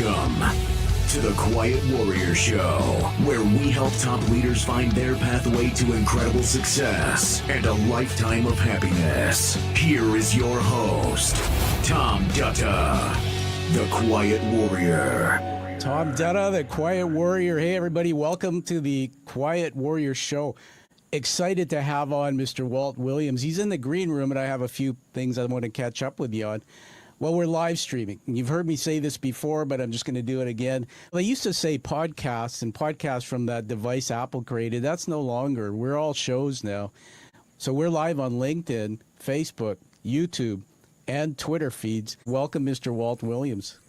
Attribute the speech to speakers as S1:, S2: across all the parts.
S1: Welcome to the Quiet Warrior Show, where we help top leaders find their pathway to incredible success and a lifetime of happiness. Here is your host, Tom Dutta, the Quiet Warrior.
S2: Tom Dutta, the Quiet Warrior. Hey, everybody. Welcome to the Quiet Warrior Show. Excited to have on Mr. Walt Williams. He's in the green room, and I have a few things I want to catch up with you on. Well, we're live streaming. You've heard me say this before, but I'm just going to do it again. They used to say podcasts, and podcasts from that device Apple created. That's no longer. We're all shows now. So we're live on LinkedIn, Facebook, YouTube, and Twitter feeds. Welcome, Mr. Walt Williams.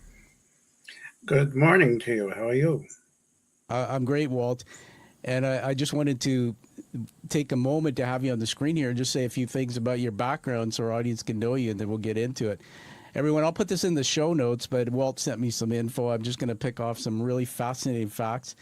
S3: Good morning to you. How are you?
S2: I'm great, Walt. And I just wanted to take a moment to have you on the screen here and just say a few things about your background so our audience can know you, and then we'll get into it. Everyone, I'll put this in the show notes, but Walt sent me some info. I'm just going to pick off some really fascinating facts.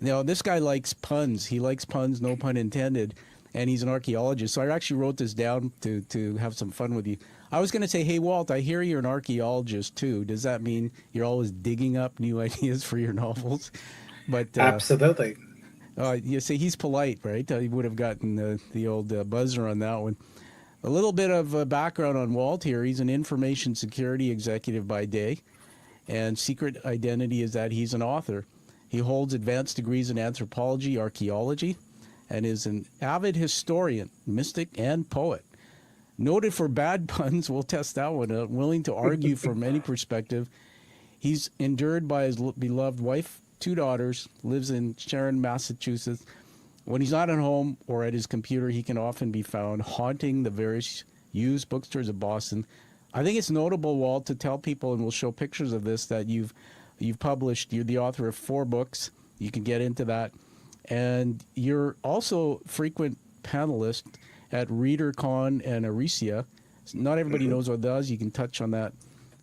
S2: You know, this guy likes puns. He likes puns, no pun intended, and he's an archaeologist. So I actually wrote this down to have some fun with you. I was going to say, hey, Walt, I hear you're an archaeologist, too. Does that mean you're always digging up new ideas for your novels? But
S3: absolutely.
S2: You see, he's polite, right? He would have gotten the old buzzer on that one. A little bit of background on Walt here. He's an information security executive by day, and secret identity is that he's an author. He holds advanced degrees in anthropology, archaeology, and is an avid historian, mystic, and poet. Noted for bad puns, we'll test that one out, willing to argue from any perspective. He's endured by his beloved wife, 2 daughters, lives in Sharon, Massachusetts. When he's not at home or at his computer, he can often be found haunting the various used bookstores of Boston. I think it's notable, Walt, to tell people, and we'll show pictures of this, that you've published. You're the author of 4 books. You can get into that. And you're also frequent panelist at ReaderCon and Aricia. Not everybody knows what it does. You can touch on that.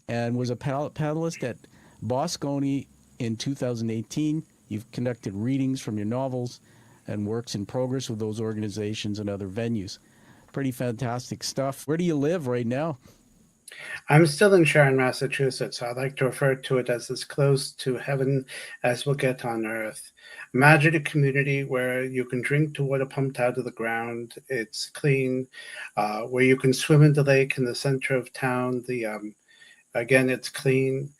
S2: And was a panelist at Bosconi in 2018. You've conducted readings from your novels and works in progress with those organizations and other venues. Pretty fantastic stuff. Where do you live right now?
S3: I'm still in Sharon, Massachusetts. I like to refer to it as close to heaven as we'll get on earth. Imagine a community where you can drink to water pumped out of the ground. It's clean, where you can swim in the lake in the center of town. Again, it's clean.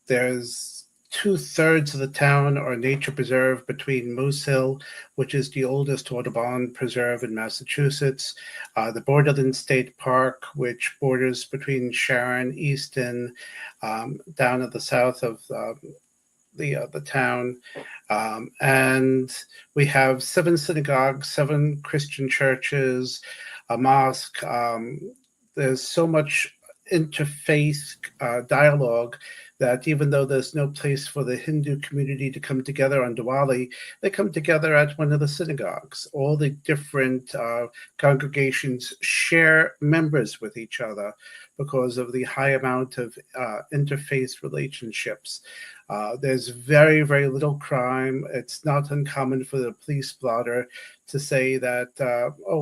S3: There's 2/3 of the town are nature preserve between Moose Hill, which is the oldest Audubon preserve in Massachusetts, the Borderland State Park, which borders between Sharon, Easton, down at the south of the town. And we have 7 synagogues, 7 Christian churches, a mosque. There's so much interfaith dialogue that even though there's no place for the Hindu community to come together on Diwali, they come together at one of the synagogues. All the different congregations share members with each other because of the high amount of interfaith relationships. There's very, very little crime. It's not uncommon for the police blotter to say that,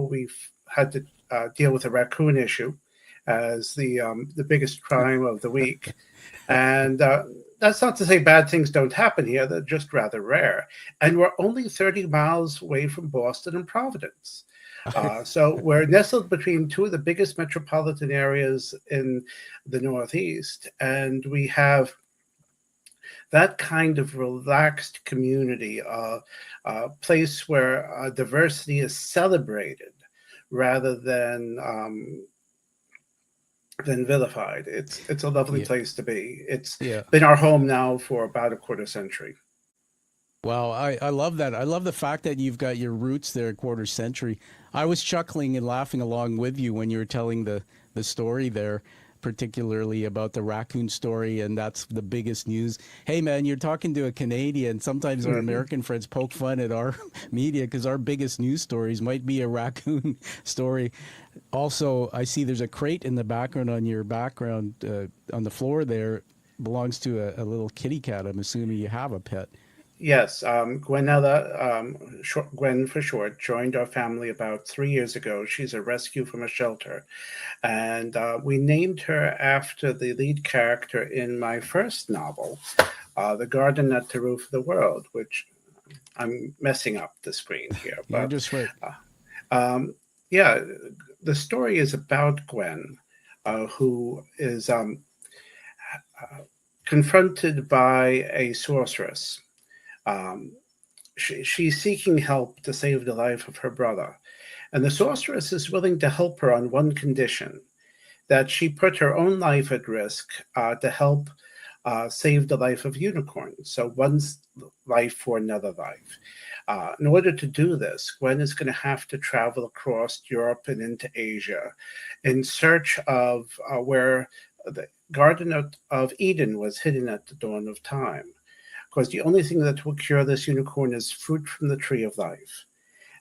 S3: we've had to deal with a raccoon issue as the biggest crime of the week. And that's not to say bad things don't happen here. They're just rather rare. And we're only 30 miles away from Boston and Providence. So we're nestled between 2 of the biggest metropolitan areas in the Northeast. And we have that kind of relaxed community, a place where diversity is celebrated rather than vilified. It's a lovely place to be. It's been our home now for about a quarter century.
S2: Well, I love that. I love the fact that you've got your roots there, a quarter century. I was chuckling and laughing along with you when you were telling the story there, particularly about the raccoon story, and that's the biggest news. Hey, man, you're talking to a Canadian. Sometimes our American friends poke fun at our media because our biggest news stories might be a raccoon story. Also, I see there's a crate in the background on your background on the floor there. Belongs to a little kitty cat. I'm assuming you have a pet.
S3: Yes, Gwen for short, joined our family about 3 years ago. She's a rescue from a shelter. And we named her after the lead character in my first novel, The Garden at the Roof of the World, which I'm messing up the screen here.
S2: You're
S3: But
S2: just right.
S3: yeah, the story is about Gwen, who is confronted by a sorceress. Um, she's seeking help to save the life of her brother. And the sorceress is willing to help her on one condition, that she put her own life at risk to help save the life of unicorns. So one's life for another life. In order to do this, Gwen is going to have to travel across Europe and into Asia in search of where the Garden of Eden was hidden at the dawn of time. Because the only thing that will cure this unicorn is fruit from the tree of life.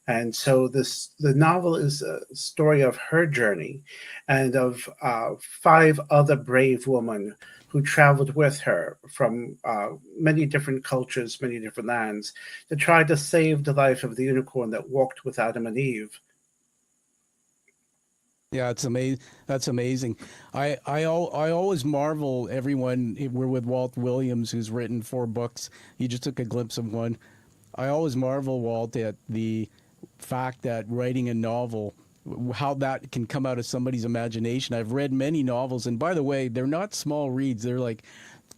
S3: And so the novel is a story of her journey and of 5 other brave women who traveled with her from many different cultures, many different lands, to try to save the life of the unicorn that walked with Adam and Eve.
S2: Yeah, it's amazing. That's amazing. I always marvel everyone. We're with Walt Williams, who's written 4 books. You just took a glimpse of one. I always marvel, Walt, at the fact that writing a novel, how that can come out of somebody's imagination. I've read many novels, and by the way, they're not small reads. They're like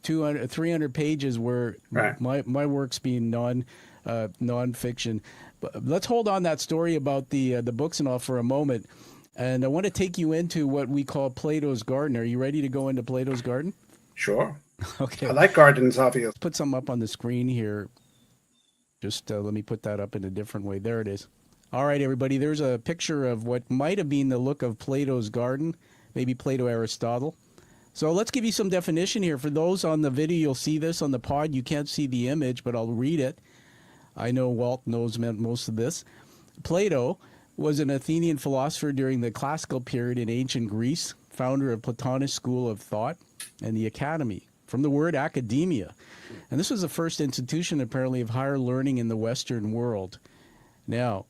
S2: 200, 300 pages. Where
S3: Right.
S2: my work's being non-fiction. But let's hold on that story about the books and all for a moment. And I want to take you into what we call Plato's Garden. Are you ready to go into Plato's Garden?
S3: Sure.
S2: Okay.
S3: I like gardens, obviously.
S2: Put something up on the screen here. Just let me put that up in a different way. There it is. All right, everybody. There's a picture of what might have been the look of Plato's Garden, maybe Plato Aristotle. So let's give you some definition here. For those on the video, you'll see this. On the pod, you can't see the image, but I'll read it. I know Walt knows most of this. Plato was an Athenian philosopher during the classical period in ancient Greece, founder of Platonist school of thought and the academy, from the word academia. And this was the first institution, apparently, of higher learning in the Western world. Now,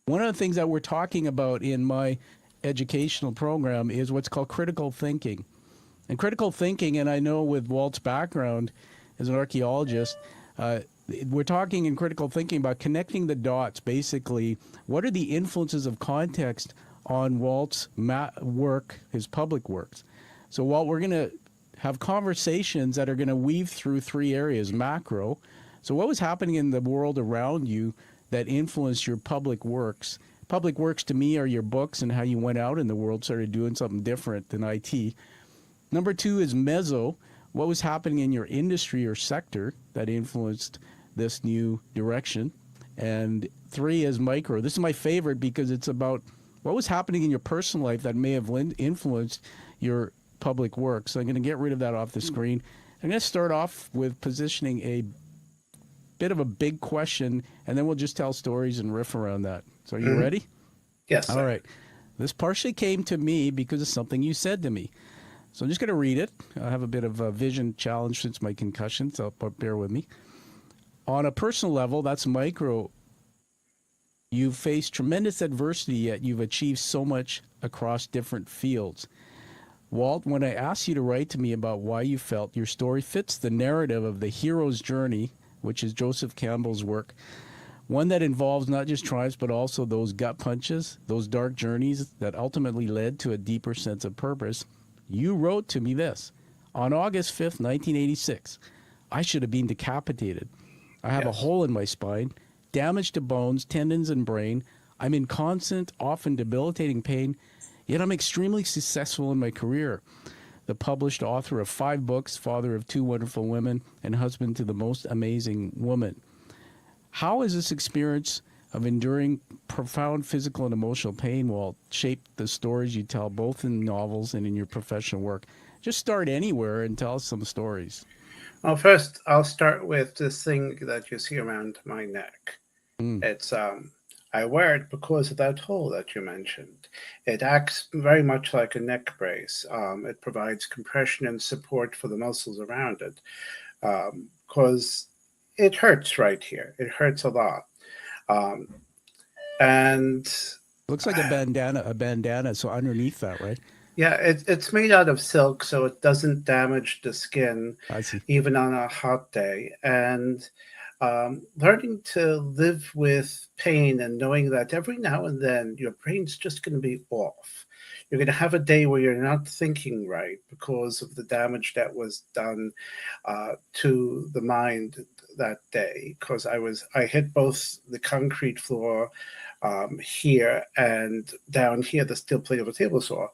S2: one of the things that we're talking about in my educational program is what's called critical thinking. And critical thinking, and I know with Walt's background as an archaeologist, we're talking in critical thinking about connecting the dots. Basically, what are the influences of context on Walt's work, his public works? So, Walt, we're going to have conversations that are going to weave through 3 areas. Macro, so what was happening in the world around you that influenced your public works? Public works to me are your books and how you went out in the world, started doing something different than IT. Number 2 is meso. What was happening in your industry or sector that influenced this new direction? And 3 is micro. This is my favorite because it's about what was happening in your personal life that may have influenced your public work. So I'm going to get rid of that off the screen. I'm going to start off with positioning a bit of a big question, and then we'll just tell stories and riff around that. So are you ready?
S3: Yes, sir.
S2: All right. This partially came to me because of something you said to me. So I'm just going to read it. I have a bit of a vision challenge since my concussion, so bear with me. On a personal level, that's micro. You've faced tremendous adversity, yet you've achieved so much across different fields. Walt, when I asked you to write to me about why you felt your story fits the narrative of the hero's journey, which is Joseph Campbell's work, one that involves not just triumphs, but also those gut punches, those dark journeys that ultimately led to a deeper sense of purpose, you wrote to me this. On August 5th, 1986, I should have been decapitated. I have a hole in my spine, damage to bones, tendons, and brain. I'm in constant, often debilitating pain, yet I'm extremely successful in my career. The published author of 5 books, father of 2 wonderful women, and husband to the most amazing woman. How has this experience of enduring profound physical and emotional pain, Walt, shaped the stories you tell both in novels and in your professional work? Just start anywhere and tell us some stories.
S3: Well, first, I'll start with this thing that you see around my neck. It's I wear it because of that hole that you mentioned. It acts very much like a neck brace. It provides compression and support for the muscles around it. because it hurts right here. It hurts a lot. Um, and
S2: Looks like a bandana. So underneath that, right?
S3: yeah, it's made out of silk, so it doesn't damage the skin,
S2: I see.
S3: even on a hot day. And learning to live with pain and knowing that every now and then your brain's just going to be off. You're going to have a day where you're not thinking right because of the damage that was done to the mind that day. Because I hit both the concrete floor here and down here, the steel plate of a table saw.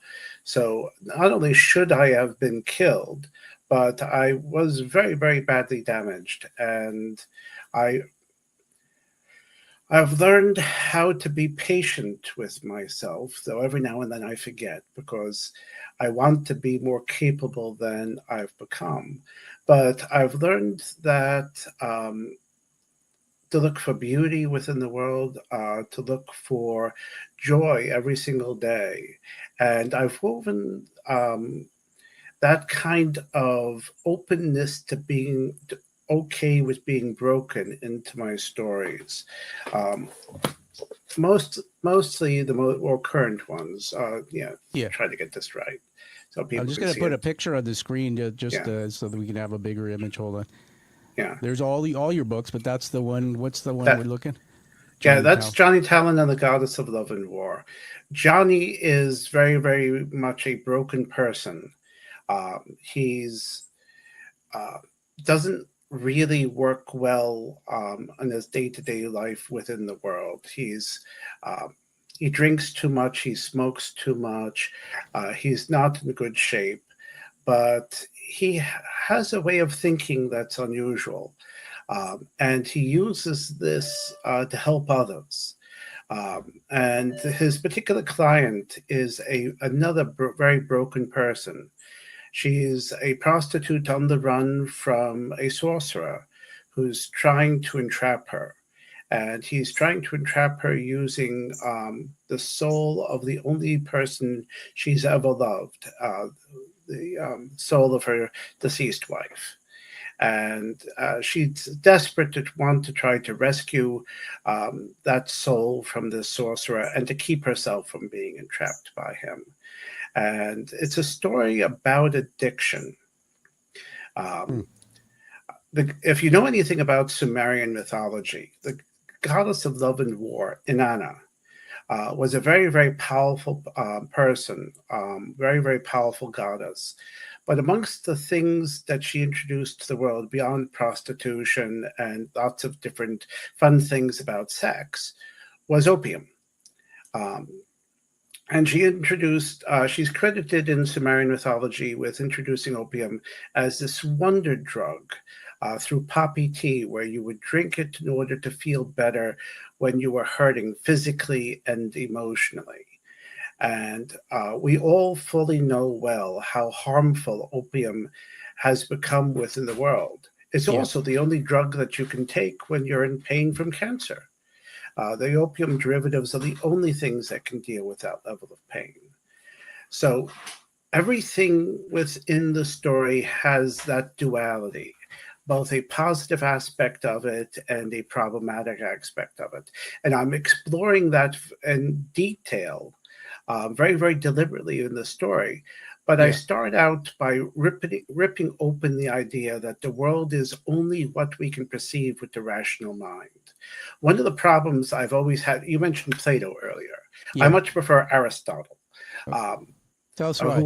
S3: So not only should I have been killed, but I was very, very badly damaged. And I I've learned how to be patient with myself, though every now and then I forget because I want to be more capable than I've become. But I've learned that to look for beauty within the world, to look for joy every single day. And I've woven that kind of openness to being okay with being broken into my stories. Um, mostly the more current ones.
S2: Yeah.
S3: Try to get this right so
S2: I'm
S3: people
S2: just
S3: can
S2: going to
S3: see
S2: put a
S3: it.
S2: picture on the screen
S3: Yeah,
S2: so that we can have a bigger image. Hold on.
S3: yeah.
S2: There's all your books, but that's the one. What's the one we're
S3: That
S2: looking?
S3: yeah,
S2: Johnny
S3: that's
S2: Tal.
S3: Johnny Talon and the Goddess of Love and War. Johnny is very, very much a broken person. He's uh, doesn't really work well in his day-to-day life within the world. Uh, he drinks too much, he smokes too much, he's not in good shape, but he has a way of thinking that's unusual, and he uses this to help others. And his particular client is another very broken person. She's a prostitute on the run from a sorcerer who's trying to entrap her. And he's trying to entrap her using the soul of the only person she's ever loved, the soul of her deceased wife. And she's desperate to want to try to rescue that soul from this sorcerer and to keep herself from being entrapped by him. And it's a story about addiction.
S2: Hmm.
S3: Um, if you know anything about Sumerian mythology, the goddess of love and war, Inanna, was a very, very powerful person, very, very powerful goddess. But amongst the things that she introduced to the world beyond prostitution and lots of different fun things about sex was opium. Um, and she's credited in Sumerian mythology with introducing opium as this wonder drug through poppy tea, where you would drink it in order to feel better when you were hurting physically and emotionally. And we all fully know well how harmful opium has become within the world. It's
S2: Yeah.
S3: also the only drug that you can take when you're in pain from cancer. The opium derivatives are the only things that can deal with that level of pain. So everything within the story has that duality, both a positive aspect of it and a problematic aspect of it. And I'm exploring that in detail, very, very deliberately in the story. But I
S2: Yeah.
S3: start out by ripping open the idea that the world is only what we can perceive with the rational mind. One of the problems I've always had, you mentioned Plato earlier. I
S2: Yeah.
S3: much prefer Aristotle.
S2: Uh,
S3: Um,
S2: Tell us
S3: who
S2: why.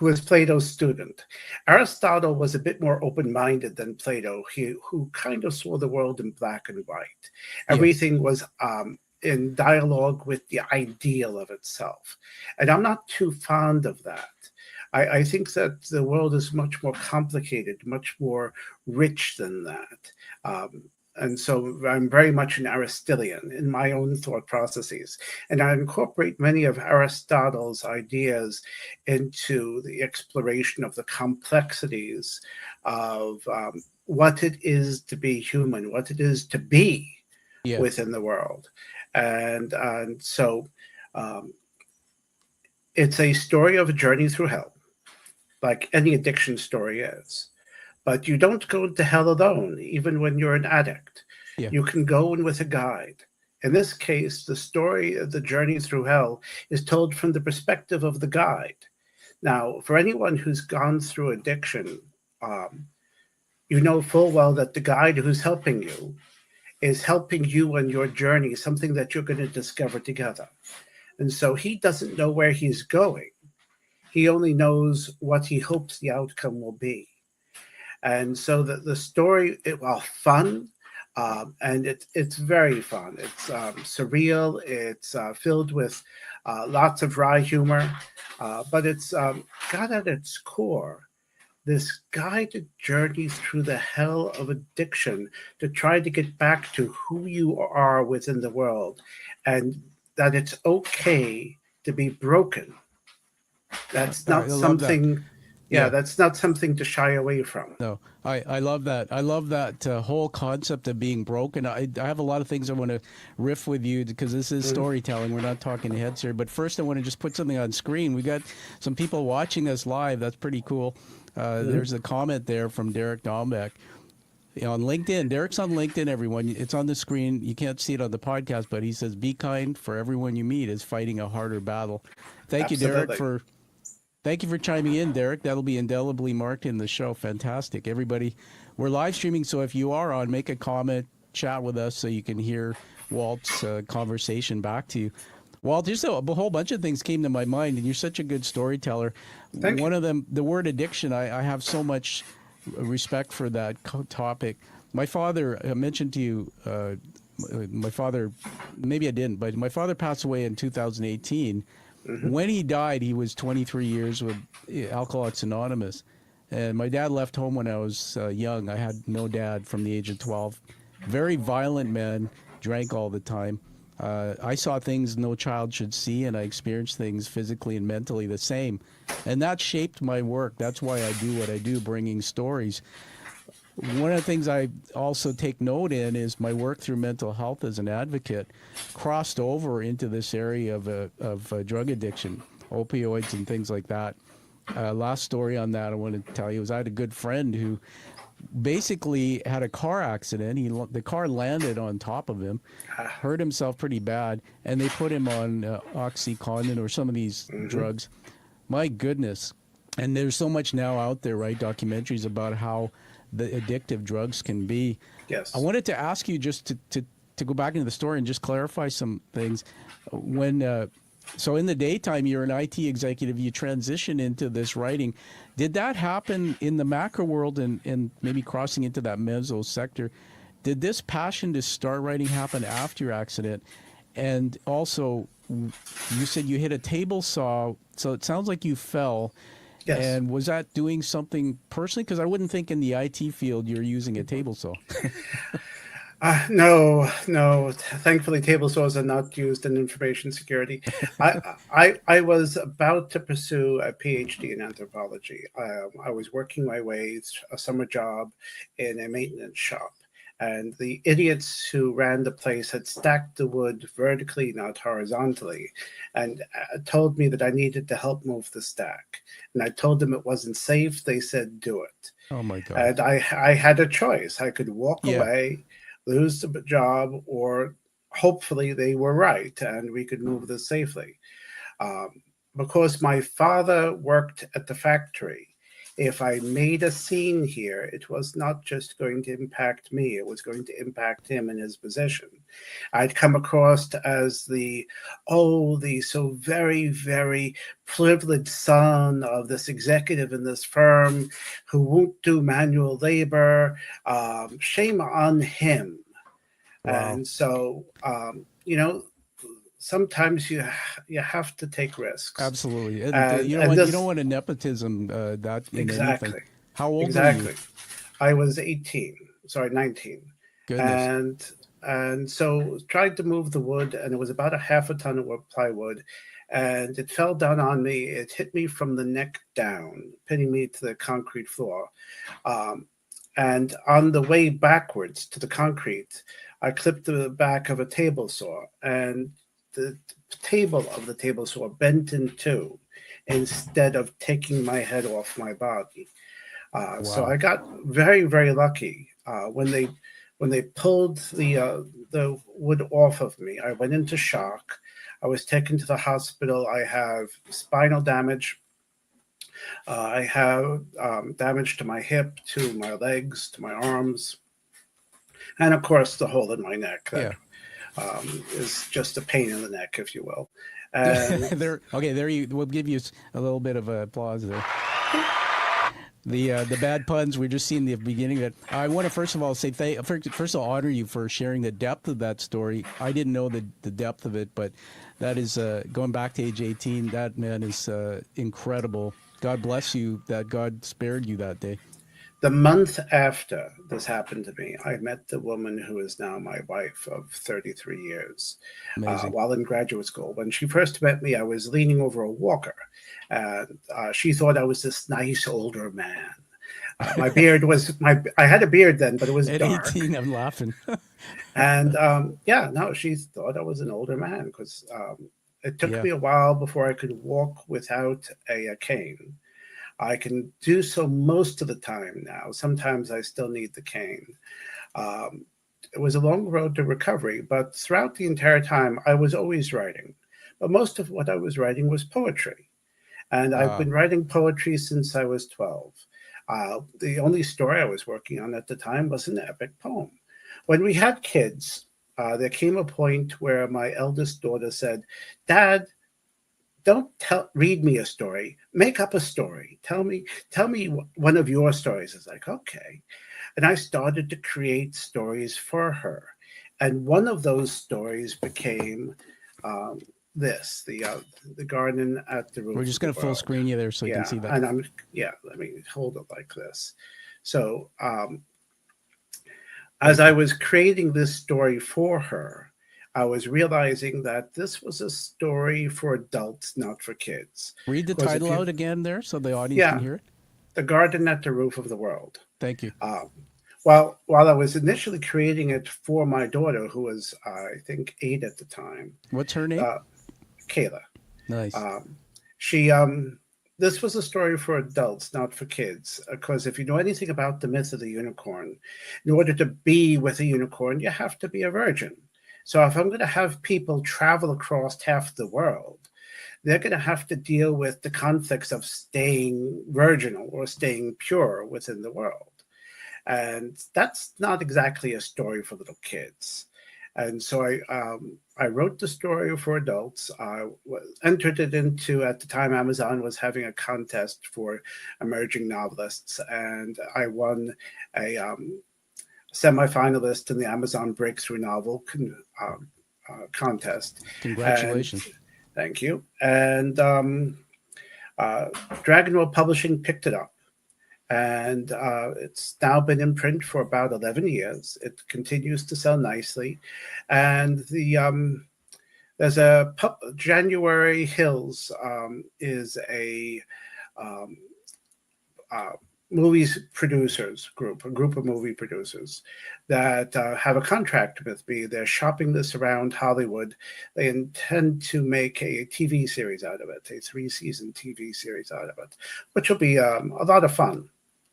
S3: was Plato's student. Aristotle was a bit more open-minded than Plato, who kind of saw the world in black and white.
S2: Yeah.
S3: Everything was in dialogue with the ideal of itself, and I'm not too fond of that. I think that the world is much more complicated, much more rich than that. Um, and so I'm very much an Aristotelian in my own thought processes. And I incorporate many of Aristotle's ideas into the exploration of the complexities of what it is to be human, what it is to be
S2: Yeah.
S3: within the world. And so um, it's a story of a journey through hell, like any addiction story is. But you don't go into hell alone, even when you're an addict.
S2: Yeah.
S3: You can go in with a guide. In this case, the story of the journey through hell is told from the perspective of the guide. Now, for anyone who's gone through addiction, um, you know full well that the guide who's helping you is helping you on your journey, something that you're going to discover together. And so he doesn't know where he's going. He only knows what he hopes the outcome will be. And so the story, while fun, and it's very fun. It's surreal. It's filled with lots of wry humor, but it's got at its core this guided journey through the hell of addiction to try to get back to who you are within the world, and that it's okay to be broken. That's
S2: I
S3: not
S2: love that.
S3: something. Yeah,
S2: Yeah.
S3: that's not something to shy away from.
S2: No, I love that. I love that whole concept of being broken. I have a lot of things I want to riff with you because this is storytelling. We're not talking heads here. But first, I want to just put something on screen. We got some people watching us live. That's pretty cool. There's a comment there from Derek Dombeck on LinkedIn. Derek's on LinkedIn, everyone. It's on the screen. You can't see it on the podcast, but he says, "Be kind, for everyone you meet is fighting a harder battle." Thank you, Derek,
S3: Absolutely.
S2: Thank you for chiming in, Derek. That'll be indelibly marked in the show. Fantastic. Everybody, we're live streaming, so if you are on, make a comment, chat with us so you can hear Walt's conversation back to you. Walt, just a whole bunch of things came to my mind, and you're such a good storyteller.
S3: Thank you.
S2: One of them, the word addiction, I have so much respect for that topic. My father, I mentioned to you, my father, maybe I didn't, but my father passed away in 2018. When he died, he was 23 years with Alcoholics Anonymous. And my dad left home when I was young. I had no dad from the age of 12. Very violent man, drank all the time. I saw things no child should see, and I experienced things physically and mentally the same. And that shaped my work. That's why I do what I do, bringing stories. One of the things I also take note in is my work through mental health as an advocate crossed over into this area of drug addiction, opioids and things like that. Last story on that I want to tell you is I had a good friend who basically had a car accident. The car landed on top of him, hurt himself pretty bad, and they put him on OxyContin or some of these drugs. My goodness. And there's so much now out there, right? Documentaries about how the addictive drugs can be.
S3: Yes.
S2: I wanted to ask you just to go back into the story and just clarify some things. So in the daytime, you're an IT executive, you transition into this writing. Did that happen in the macro world and maybe crossing into that meso sector? Did this passion to start writing happen after your accident? And also, you said you hit a table saw, so it sounds like you fell.
S3: Yes.
S2: And was that doing something personally? Because I wouldn't think in the IT field you're using a table saw.
S3: No. Thankfully, table saws are not used in information security. I was about to pursue a PhD in anthropology. I was working my way through a summer job in a maintenance shop. And the idiots who ran the place had stacked the wood vertically, not horizontally, and told me that I needed to help move the stack. And I told them it wasn't safe. They said, do it.
S2: Oh, my God.
S3: And I had a choice. I could walk
S2: Yeah.
S3: away, lose the job, or hopefully they were right and we could move this safely. Because my father worked at the factory, if I made a scene here, it was not just going to impact me, it was going to impact him in his position. I'd come across as the so very, very privileged son of this executive in this firm who won't do manual labor. Shame on him.
S2: Wow.
S3: And so, sometimes you have to take risks.
S2: Absolutely. And,
S3: And,
S2: you
S3: and
S2: don't want a nepotism that in
S3: exactly.
S2: anything. How old
S3: Exactly.
S2: were you?
S3: I was 19.
S2: Goodness.
S3: And so tried to move the wood, and it was about a half a ton of plywood, and it fell down on me. It hit me from the neck down, pinning me to the concrete floor. And on the way backwards to the concrete, I clipped the back of a table saw, and the table of the table saw bent in two instead of taking my head off my body. So
S2: Wow.
S3: I got very, very lucky when they pulled the wood off of me. I went into shock. I was taken to the hospital. I have spinal damage. I have damage to my hip, to my legs, to my arms, and of course the hole in my neck that
S2: Yeah.
S3: is just a pain in the neck, if you will. And
S2: There you. We'll give you a little bit of applause there. The bad puns, we're just seeing the beginning of it. I want to first of all say first of all honor you for sharing the depth of that story. I didn't know the depth of it, but that is going back to age 18. That man is incredible. God bless you that God spared you that day.
S3: the month after this happened to me, I met the woman who is now my wife of 33 years
S2: Amazing.
S3: while in graduate school. When she first met me, I was leaning over a walker, and she thought I was this nice older man. My beard was I had a beard then, but it was
S2: At
S3: dark.
S2: 18, I'm laughing.
S3: And yeah, no, she thought I was an older man because it took
S2: Yeah.
S3: me a while before I could walk without a cane. I can do so most of the time now. Sometimes I still need the cane. Um, it was a long road to recovery, but throughout the entire time, I was always writing. But most of what I was writing was poetry. And I've
S2: Wow.
S3: been writing poetry since I was 12. The only story I was working on at the time was an epic poem. When we had kids, there came a point where my eldest daughter said, "Dad, don't read me a story. Make up a story. Tell me one of your stories." It's like, okay. And I started to create stories for her. And one of those stories became um, the garden at the
S2: We're
S3: roof
S2: just
S3: of the
S2: going to full
S3: world.
S2: screen you there so you can
S3: Yeah,
S2: see that.
S3: and let me hold it like this. So as I was creating this story for her, I was realizing that this was a story for adults, not for kids.
S2: Read the
S3: Because if
S2: title
S3: you,
S2: out again there so the audience can
S3: yeah,
S2: hear it.
S3: the garden at the roof of the world.
S2: Thank you.
S3: Um, while I was initially creating it for my daughter, who was I think 8 at the time,
S2: What's her name?
S3: uh, Kayla.
S2: Nice.
S3: She This was a story for adults, not for kids. Because if you know anything about the myth of the unicorn, in order to be with a unicorn, you have to be a virgin. So if I'm going to have people travel across half the world, they're going to have to deal with the conflicts of staying virginal or staying pure within the world. And that's not exactly a story for little kids. And so I wrote the story for adults. I entered it into, at the time, Amazon was having a contest for emerging novelists, and I won a semifinalist in the Amazon Breakthrough Novel contest. And
S2: Congratulations.
S3: thank you. And Dragonwell Publishing picked it up. And it's now been in print for about 11 years. It continues to sell nicely. And there's a January Hills is a um, movies producers group, a group of movie producers that have a contract with me. They're shopping this around Hollywood. They intend to make a TV series out of it, a 3-season TV series out of it, which will be a lot of fun.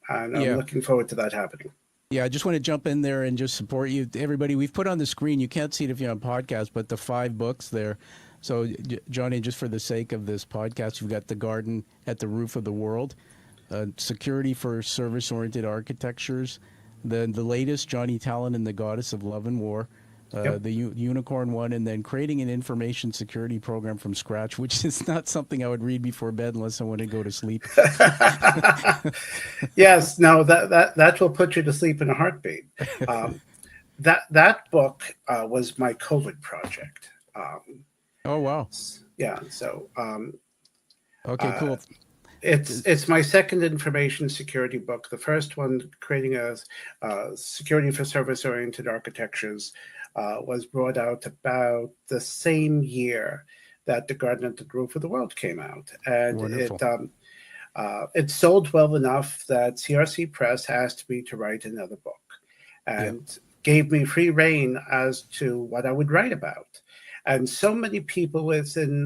S3: And I'm
S2: Yeah.
S3: looking forward to that happening.
S2: Yeah, I just want to jump in there and just support you. Everybody, we've put on the screen, you can't see it if you're on podcast, but the 5 books there. So, Johnny, just for the sake of this podcast, you've got The Garden at the Roof of the World, Security for Service-Oriented Architectures, the latest, Johnny Talon and the Goddess of Love and War,
S3: Yep.
S2: the unicorn one, and then creating an information security program from scratch, which is not something I would read before bed unless I want to go to sleep.
S3: Yes, no, that will put you to sleep in a heartbeat. That book was my COVID project.
S2: Oh, wow.
S3: Yeah, so
S2: Okay, cool.
S3: it's my second information security book. The first one, creating a security for service-oriented architectures, was brought out about the same year that The Garden at the Roof of the World came out, and
S2: Wonderful.
S3: it sold well enough that CRC Press asked me to write another book, and gave me free rein as to what I would write about. And so many people within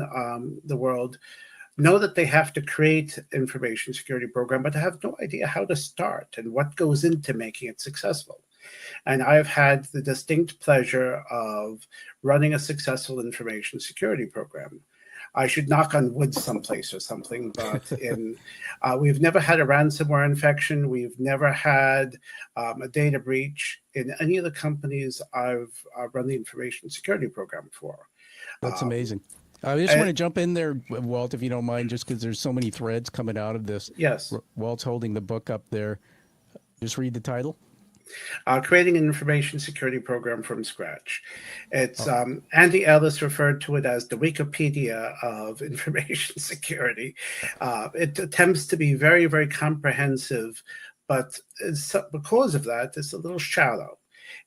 S3: the world know that they have to create information security program, but have no idea how to start and what goes into making it successful. And I've had the distinct pleasure of running a successful information security program. I should knock on wood someplace or something, but we've never had a ransomware infection. We've never had a data breach in any of the companies I've run the information security program for.
S2: That's amazing. I just want to jump in there, Walt, if you don't mind, just because there's so many threads coming out of this.
S3: Yes.
S2: Walt's holding the book up there. Just read the title.
S3: Creating an information security program from scratch. It's Andy Ellis referred to it as the Wikipedia of information security. It attempts to be very, very comprehensive, but because of that, it's a little shallow.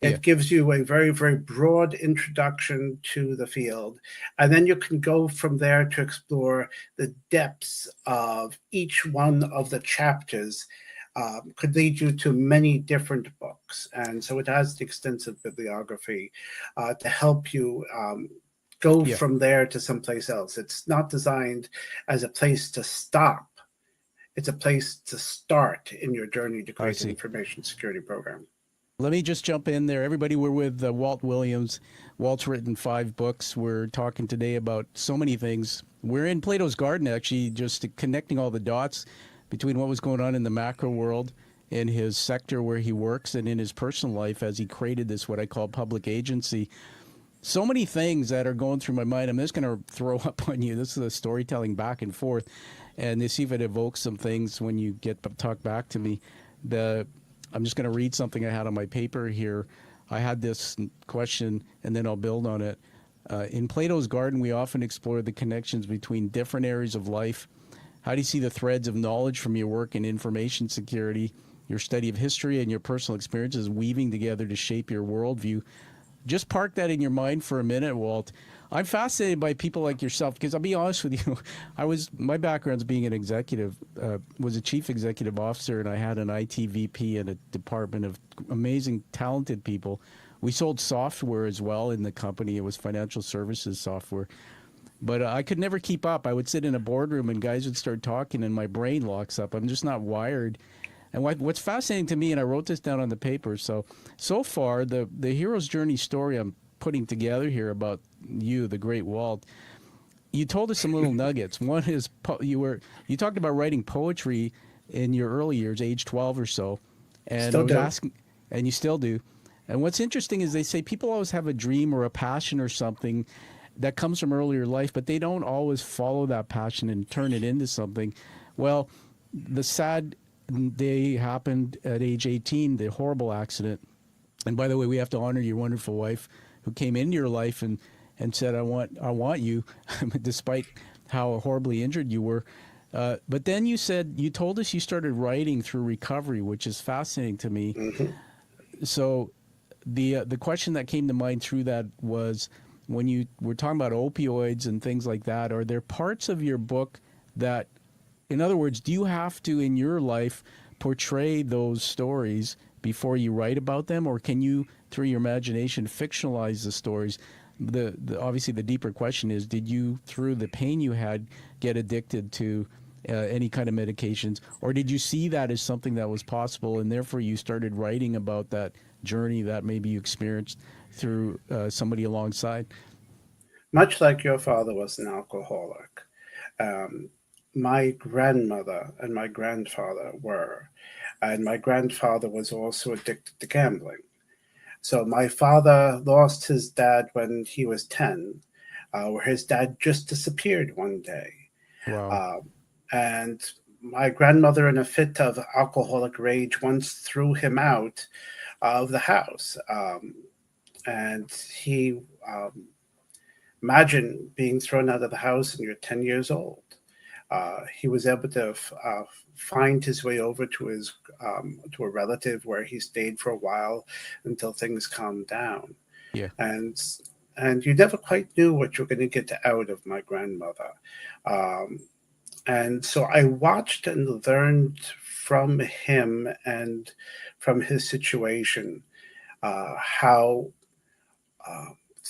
S3: It gives you a very, very broad introduction to the field. And then you can go from there to explore the depths of each one of the chapters. Could lead you to many different books. And so it has the extensive bibliography to help you go from there to someplace else. It's not designed as a place to stop. It's a place to start in your journey to create an information security program.
S2: Let me just jump in there. Everybody, we're with Walt Williams. Walt's written 5 books. We're talking today about so many things. We're in Plato's Garden, actually, just connecting all the dots between what was going on in the macro world, in his sector where he works, and in his personal life as he created this, what I call public agency. So many things that are going through my mind. I'm just going to throw up on you. This is a storytelling back and forth, and to see if it evokes some things when you get to talk back to me. I'm just going to read something I had on my paper here. I had this question, and then I'll build on it. In Plato's Garden, we often explore the connections between different areas of life. How do you see the threads of knowledge from your work in information security, your study of history, and your personal experiences weaving together to shape your worldview? Just park that in your mind for a minute, Walt. I'm fascinated by people like yourself because I'll be honest with you. My background's being an executive, was a chief executive officer, and I had an IT VP and a department of amazing, talented people. We sold software as well in the company. It was financial services software. But I could never keep up. I would sit in a boardroom and guys would start talking and my brain locks up. I'm just not wired. And what's fascinating to me, and I wrote this down on the paper, so far, the hero's journey story I'm putting together here about you, the great Walt, you told us some little nuggets. One is you talked about writing poetry in your early years, age 12 or so. And
S3: still
S2: I was
S3: do.
S2: asking, and you still do. And what's interesting is they say people always have a dream or a passion or something that comes from earlier life, but they don't always follow that passion and turn it into something. Well, the sad day happened at age 18, the horrible accident. And by the way, we have to honor your wonderful wife who came into your life and said, I want you, despite how horribly injured you were. But then you told us you started writing through recovery, which is fascinating to me.
S3: Mm-hmm.
S2: So the question that came to mind through that was, when you were talking about opioids and things like that, are there parts of your book that, in other words, do you have to, in your life, portray those stories before you write about them, or can you, through your imagination, fictionalize the stories? Obviously, the deeper question is, did you, through the pain you had, get addicted to any kind of medications, or did you see that as something that was possible, and therefore you started writing about that journey that maybe you experienced through somebody alongside?
S3: Much like your father was an alcoholic, my grandmother and my grandfather were, and my grandfather was also addicted to gambling. So my father lost his dad when he was 10, where his dad just disappeared one day.
S2: Wow.
S3: And my grandmother, in a fit of alcoholic rage, once threw him out of the house. And he, imagine being thrown out of the house and you're 10 years old. He was able to find his way over to to a relative where he stayed for a while until things calmed down.
S2: Yeah.
S3: And you never quite knew what you were going to get out of my grandmother. And so I watched and learned from him and from his situation how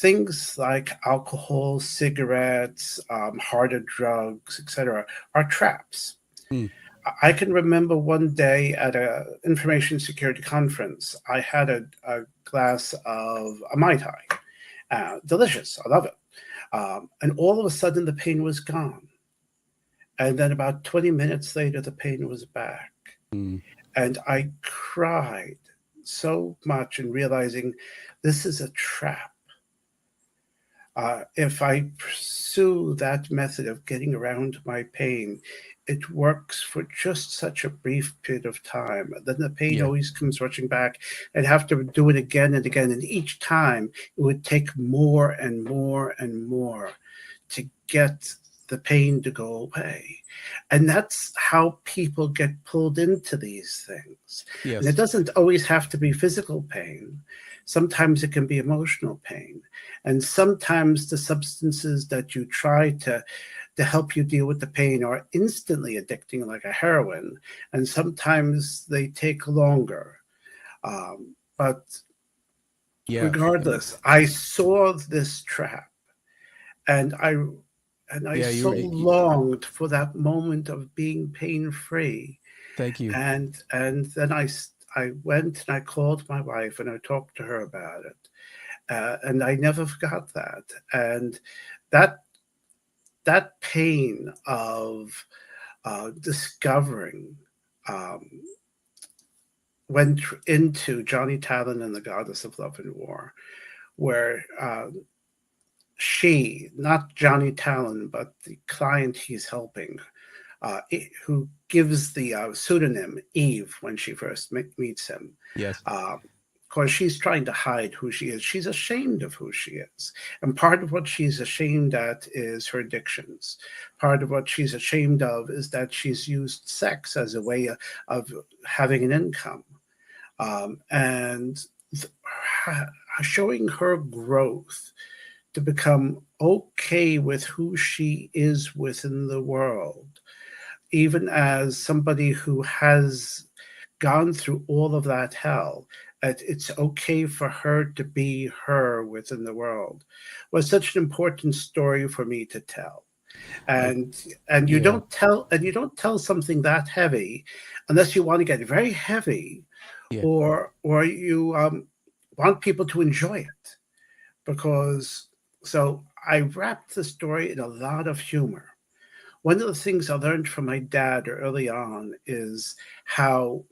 S3: things like alcohol, cigarettes, harder drugs, etc., are traps.
S2: Mm.
S3: I can remember one day at a information security conference, I had a glass of a Mai Tai. Delicious. I love it. And all of a sudden, the pain was gone. And then about 20 minutes later, the pain was back.
S2: Mm.
S3: And I cried so much in realizing this is a trap. If I pursue that method of getting around my pain, it works for just such a brief period of time. Then the pain
S2: Yeah.
S3: always comes rushing back. I'd have to do it again and again. And each time it would take more and more and more to get the pain to go away. And that's how people get pulled into these things.
S2: Yes.
S3: And it doesn't always have to be physical pain. Sometimes it can be emotional pain. And sometimes the substances that you try to help you deal with the pain are instantly addicting, like a heroin. And sometimes they take longer. But
S2: Yeah.
S3: regardless, I saw this trap, and I so longed for that moment of being pain-free.
S2: Thank you.
S3: And then I went and I called my wife and I talked to her about it. And I never forgot that. And that pain of discovering went into Johnny Talon and the Goddess of Love and War, where she, not Johnny Talon, but the client he's helping, who gives the pseudonym Eve when she first meets him.
S2: Yes.
S3: Because she's trying to hide who she is. She's ashamed of who she is. And part of what she's ashamed at is her addictions. Part of what she's ashamed of is that she's used sex as a way of having an income. And showing her growth to become okay with who she is within the world, even as somebody who has gone through all of that hell, it's okay for her to be her within the world, was such an important story for me to tell. And you don't tell something that heavy unless you want to get very heavy, or you want people to enjoy it. Because so I wrapped the story in a lot of humor. One of the things I learned from my dad early on is how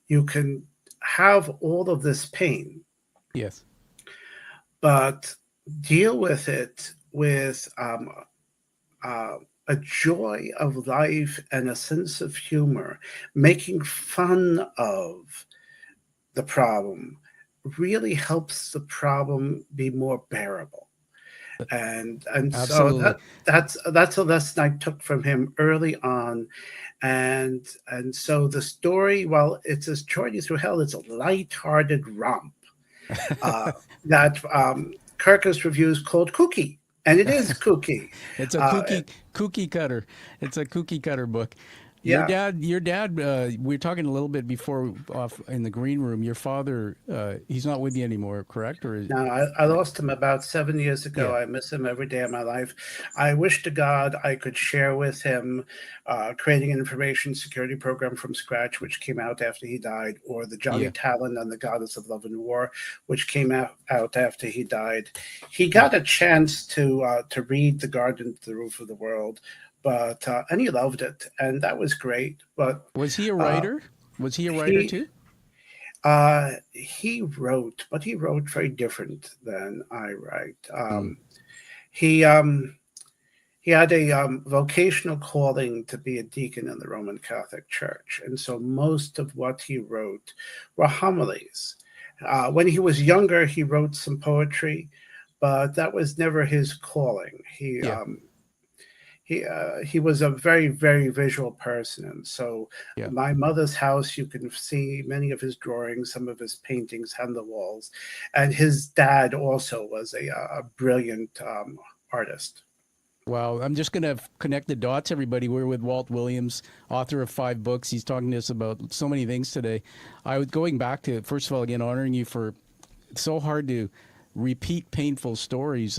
S3: you can have all of this pain,
S2: yes,
S3: but deal with it with a joy of life and a sense of humor, making fun of the problem really helps the problem be more bearable. And so that's a lesson I took from him early on. And so the story, while it's a journey through hell, it's a lighthearted romp that Kirkus reviews called kooky. And it is kooky.
S2: It's a cookie cutter. It's a cookie cutter book.
S3: Yeah.
S2: Your dad. We were talking a little bit before off in the green room. Your father, he's not with you anymore, correct? Or
S3: no, I lost him about 7 years ago.
S2: Yeah.
S3: I miss him every day of my life. I wish to God I could share with him creating an information security program from scratch, which came out after he died, or the Johnny Talon and the Goddess of Love and War, which came out after he died. He got a chance to read The Garden to the Roof of the World, but and he loved it, and that was great. But
S2: was he a writer? Was he a writer too?
S3: He wrote, but he wrote very different than I write. He had a vocational calling to be a deacon in the Roman Catholic Church, and so most of what he wrote were homilies. When he was younger, he wrote some poetry, but that was never his calling. He was a very, very visual person. And so my mother's house, you can see many of his drawings, some of his paintings on the walls. And his dad also was a brilliant artist.
S2: Wow. I'm just going to connect the dots, everybody. We're with Walt Williams, author of 5 books. He's talking to us about so many things today. I was going back to, first of all, again, honoring you for, it's so hard to repeat painful stories.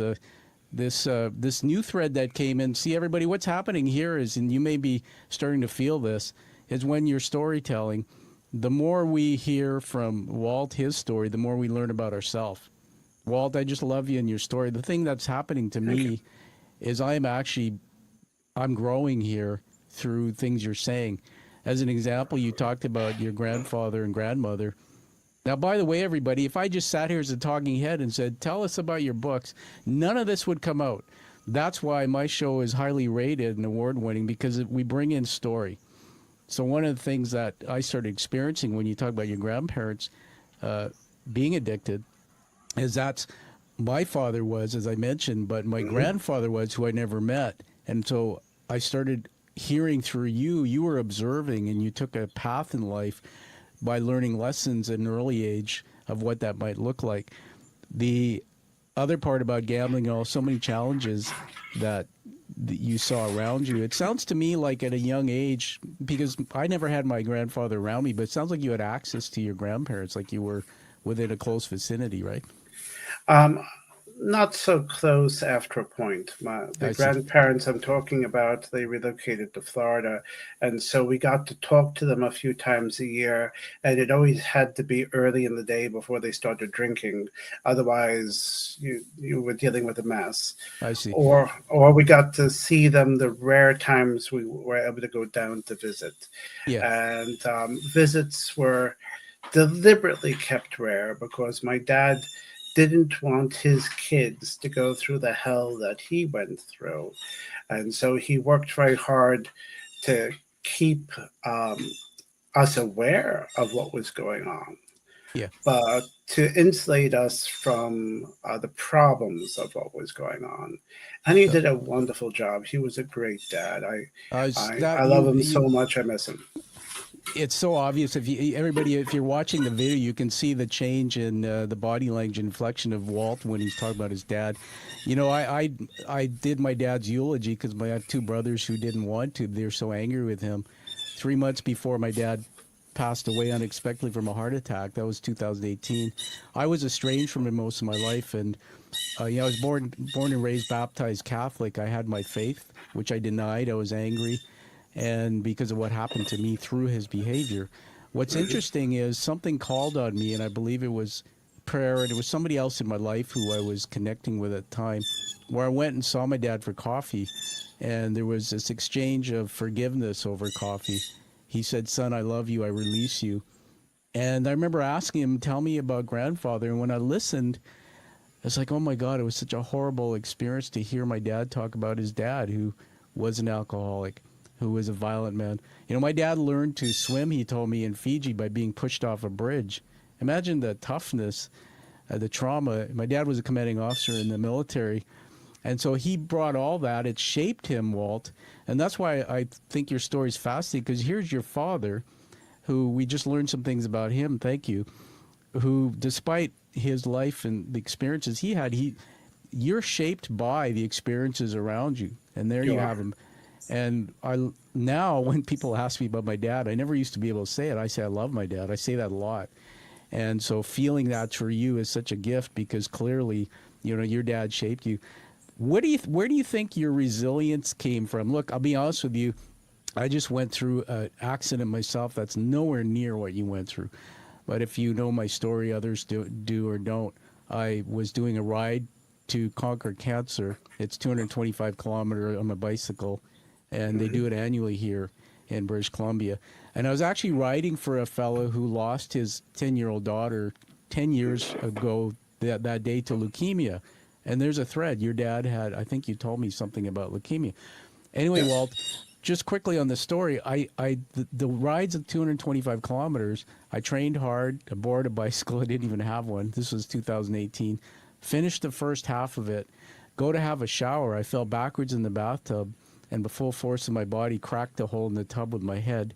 S2: This new thread that came in. See, everybody, what's happening here is, and you may be starting to feel this, is when you're storytelling, the more we hear from Walt, his story, the more we learn about ourselves. Walt, I just love you and your story. The thing that's happening to me is I'm growing here through things you're saying. As an example, you talked about your grandfather and grandmother. Now, by the way, everybody, if I just sat here as a talking head and said, tell us about your books, none of this would come out. That's why my show is highly rated and award-winning, because we bring in story. So one of the things that I started experiencing when you talk about your grandparents being addicted is that's my father was, as I mentioned, but my grandfather was, who I never met. And so I started hearing through you were observing, and you took a path in life by learning lessons at an early age of what that might look like. The other part about gambling, so many challenges that you saw around you. It sounds to me like at a young age, because I never had my grandfather around me, but it sounds like you had access to your grandparents, like you were within a close vicinity, right?
S3: Not so close after a point. The grandparents I'm talking about, they relocated to Florida, and so we got to talk to them a few times a year, and it always had to be early in the day before they started drinking. Otherwise, you were dealing with a mess.
S2: I see.
S3: Or we got to see them the rare times we were able to go down to visit.
S2: Yeah.
S3: And visits were deliberately kept rare because my dad didn't want his kids to go through the hell that he went through. And so he worked very hard to keep us aware of what was going on,
S2: Yeah.
S3: but to insulate us from the problems of what was going on. And he did a wonderful job. He was a great dad. I love him so much. I miss him.
S2: It's so obvious. If you're watching the video, you can see the change in the body language inflection of Walt when he's talking about his dad. I did my dad's eulogy because I have two brothers who didn't want to. They were so angry with him. 3 months before my dad passed away unexpectedly from a heart attack. That was 2018. I was estranged from him most of my life, and I was born and raised baptized Catholic. I had my faith, which I denied. I was angry. And because of what happened to me through his behavior. What's interesting is something called on me, and I believe it was prayer, and it was somebody else in my life who I was connecting with at the time, where I went and saw my dad for coffee, and there was this exchange of forgiveness over coffee. He said, son, I love you, I release you. And I remember asking him, tell me about grandfather, and when I listened, I was like, oh my God, it was such a horrible experience to hear my dad talk about his dad, who was an alcoholic, who was a violent man. My dad learned to swim, he told me, in Fiji by being pushed off a bridge. Imagine the toughness, the trauma. My dad was a commanding officer in the military. And so he brought all that. It shaped him, Walt. And that's why I think your story's fascinating, because here's your father, who we just learned some things about him, thank you, who, despite his life and the experiences he had, you're shaped by the experiences around you. And there you have him. And now when people ask me about my dad, I never used to be able to say it. I say I love my dad. I say that a lot. And so feeling that for you is such a gift, because clearly, your dad shaped you. Where do you think your resilience came from? Look, I'll be honest with you. I just went through an accident myself that's nowhere near what you went through. But if you know my story, others do or don't. I was doing a ride to conquer cancer. It's 225 kilometers on a bicycle. And they do it annually here in British Columbia. And I was actually riding for a fellow who lost his 10-year-old daughter 10 years ago that day to leukemia. And there's a thread. Your dad had, I think you told me something about leukemia. Anyway, Walt, just quickly on the story, the rides of 225 kilometers, I trained hard, aboard a bicycle. I didn't even have one. This was 2018. Finished the first half of it. Go to have a shower. I fell backwards in the bathtub, and the full force of my body cracked a hole in the tub with my head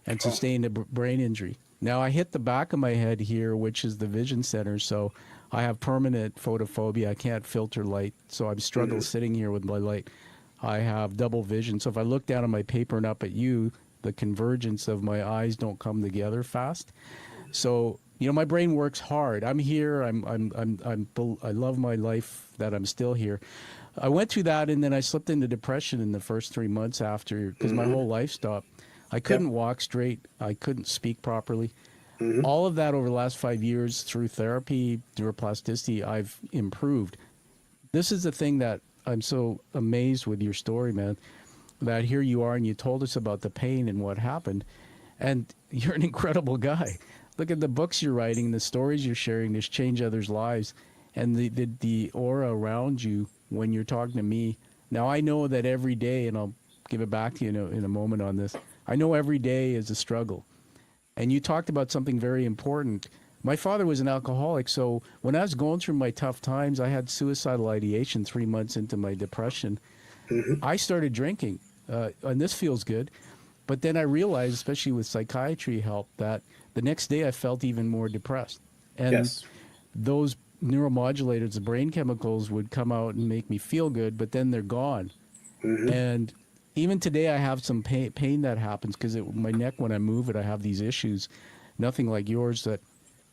S2: and sustained a brain injury. Now, I hit the back of my head here, which is the vision center, so I have permanent photophobia. I can't filter light, so I'm struggling sitting here with my light. I have double vision, so if I look down on my paper and up at you, the convergence of my eyes don't come together fast. So my brain works hard. I'm here. I love my life that I'm still here. I went through that, and then I slipped into depression in the first 3 months after, because my whole life stopped. I couldn't walk straight. I couldn't speak properly. All of that over the last 5 years through therapy, neuroplasticity, I've improved. This is the thing that I'm so amazed with your story, man, that here you are and you told us about the pain and what happened. And you're an incredible guy. Look at the books you're writing, the stories you're sharing, this change others' lives, and the aura around you when you're talking to me. Now, I know that every day, and I'll give it back to you in a moment on this, I know every day is a struggle. And you talked about something very important. My father was an alcoholic, so when I was going through my tough times, I had suicidal ideation 3 months into my depression. I started drinking, and this feels good. But then I realized, especially with psychiatry help, that the next day I felt even more depressed. And those neuromodulators, the brain chemicals, would come out and make me feel good, but then they're gone. And even today I have some pain that happens because my neck, when I move it, I have these issues, nothing like yours. That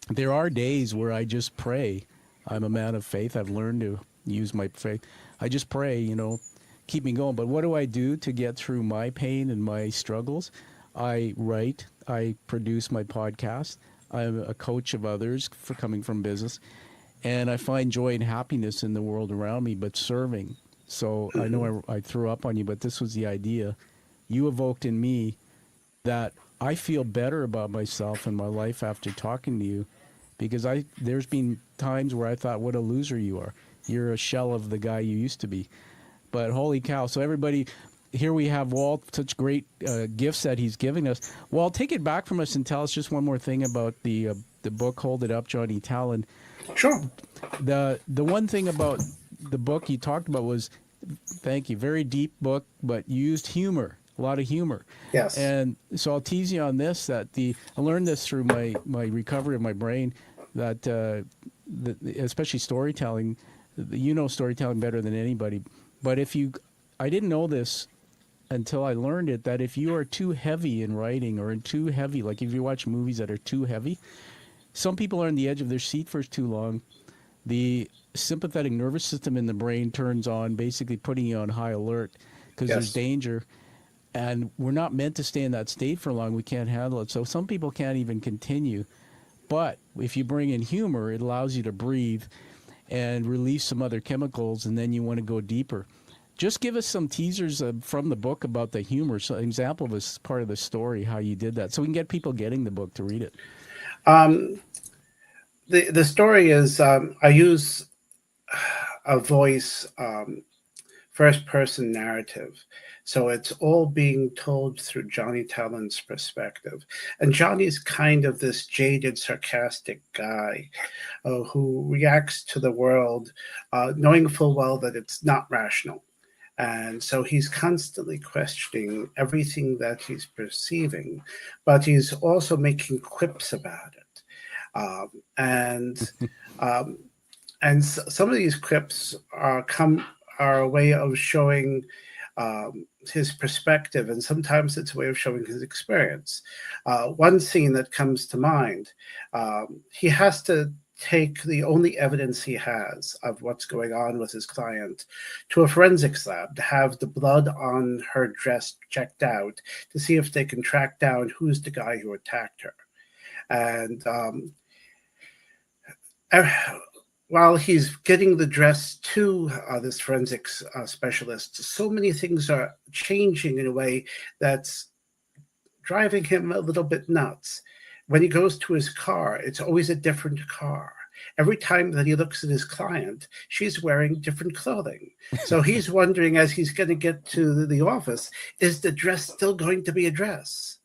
S2: there are days where I just pray. I'm a man of faith. I've learned to use my faith. I just pray, keep me going. But what do I do to get through my pain and my struggles? I write. I produce my podcast. I'm a coach of others for coming from business. And I find joy and happiness in the world around me, but serving. So I know I threw up on you, but this was the idea. You evoked in me that I feel better about myself and my life after talking to you, because there's been times where I thought, what a loser you are. You're a shell of the guy you used to be. But holy cow. So everybody, here we have Walt, such great gifts that he's giving us. Walt, take it back from us and tell us just one more thing about the book, Hold It Up, Johnny Talon.
S3: Sure.
S2: The one thing about the book you talked about was, thank you, very deep book, but you used humor, a lot of humor.
S3: Yes.
S2: And so I'll tease you on this, that I learned this through my recovery of my brain, that especially storytelling, storytelling better than anybody. But I didn't know this until I learned it, that if you are too heavy in writing or too heavy, like if you watch movies that are too heavy, some people are on the edge of their seat for too long. The sympathetic nervous system in the brain turns on, basically putting you on high alert because there's danger. And we're not meant to stay in that state for long. We can't handle it. So some people can't even continue. But if you bring in humor, it allows you to breathe and release some other chemicals, and then you want to go deeper. Just give us some teasers from the book about the humor. So an example of this part of the story, how you did that, so we can get people getting the book to read it.
S3: The story is, I use a voice, first person narrative. So it's all being told through Johnny Talon's perspective. And Johnny's kind of this jaded, sarcastic guy who reacts to the world knowing full well that it's not rational. And so he's constantly questioning everything that he's perceiving, but he's also making quips about it. Some of these quips are a way of showing his perspective, and sometimes it's a way of showing his experience. One scene that comes to mind, he has to take the only evidence he has of what's going on with his client to a forensics lab to have the blood on her dress checked out to see if they can track down who's the guy who attacked her. And while he's getting the dress to this forensics specialist, so many things are changing in a way that's driving him a little bit nuts. When he goes to his car, it's always a different car. Every time that he looks at his client, she's wearing different clothing. So he's wondering, as he's going to get to the office, is the dress still going to be a dress?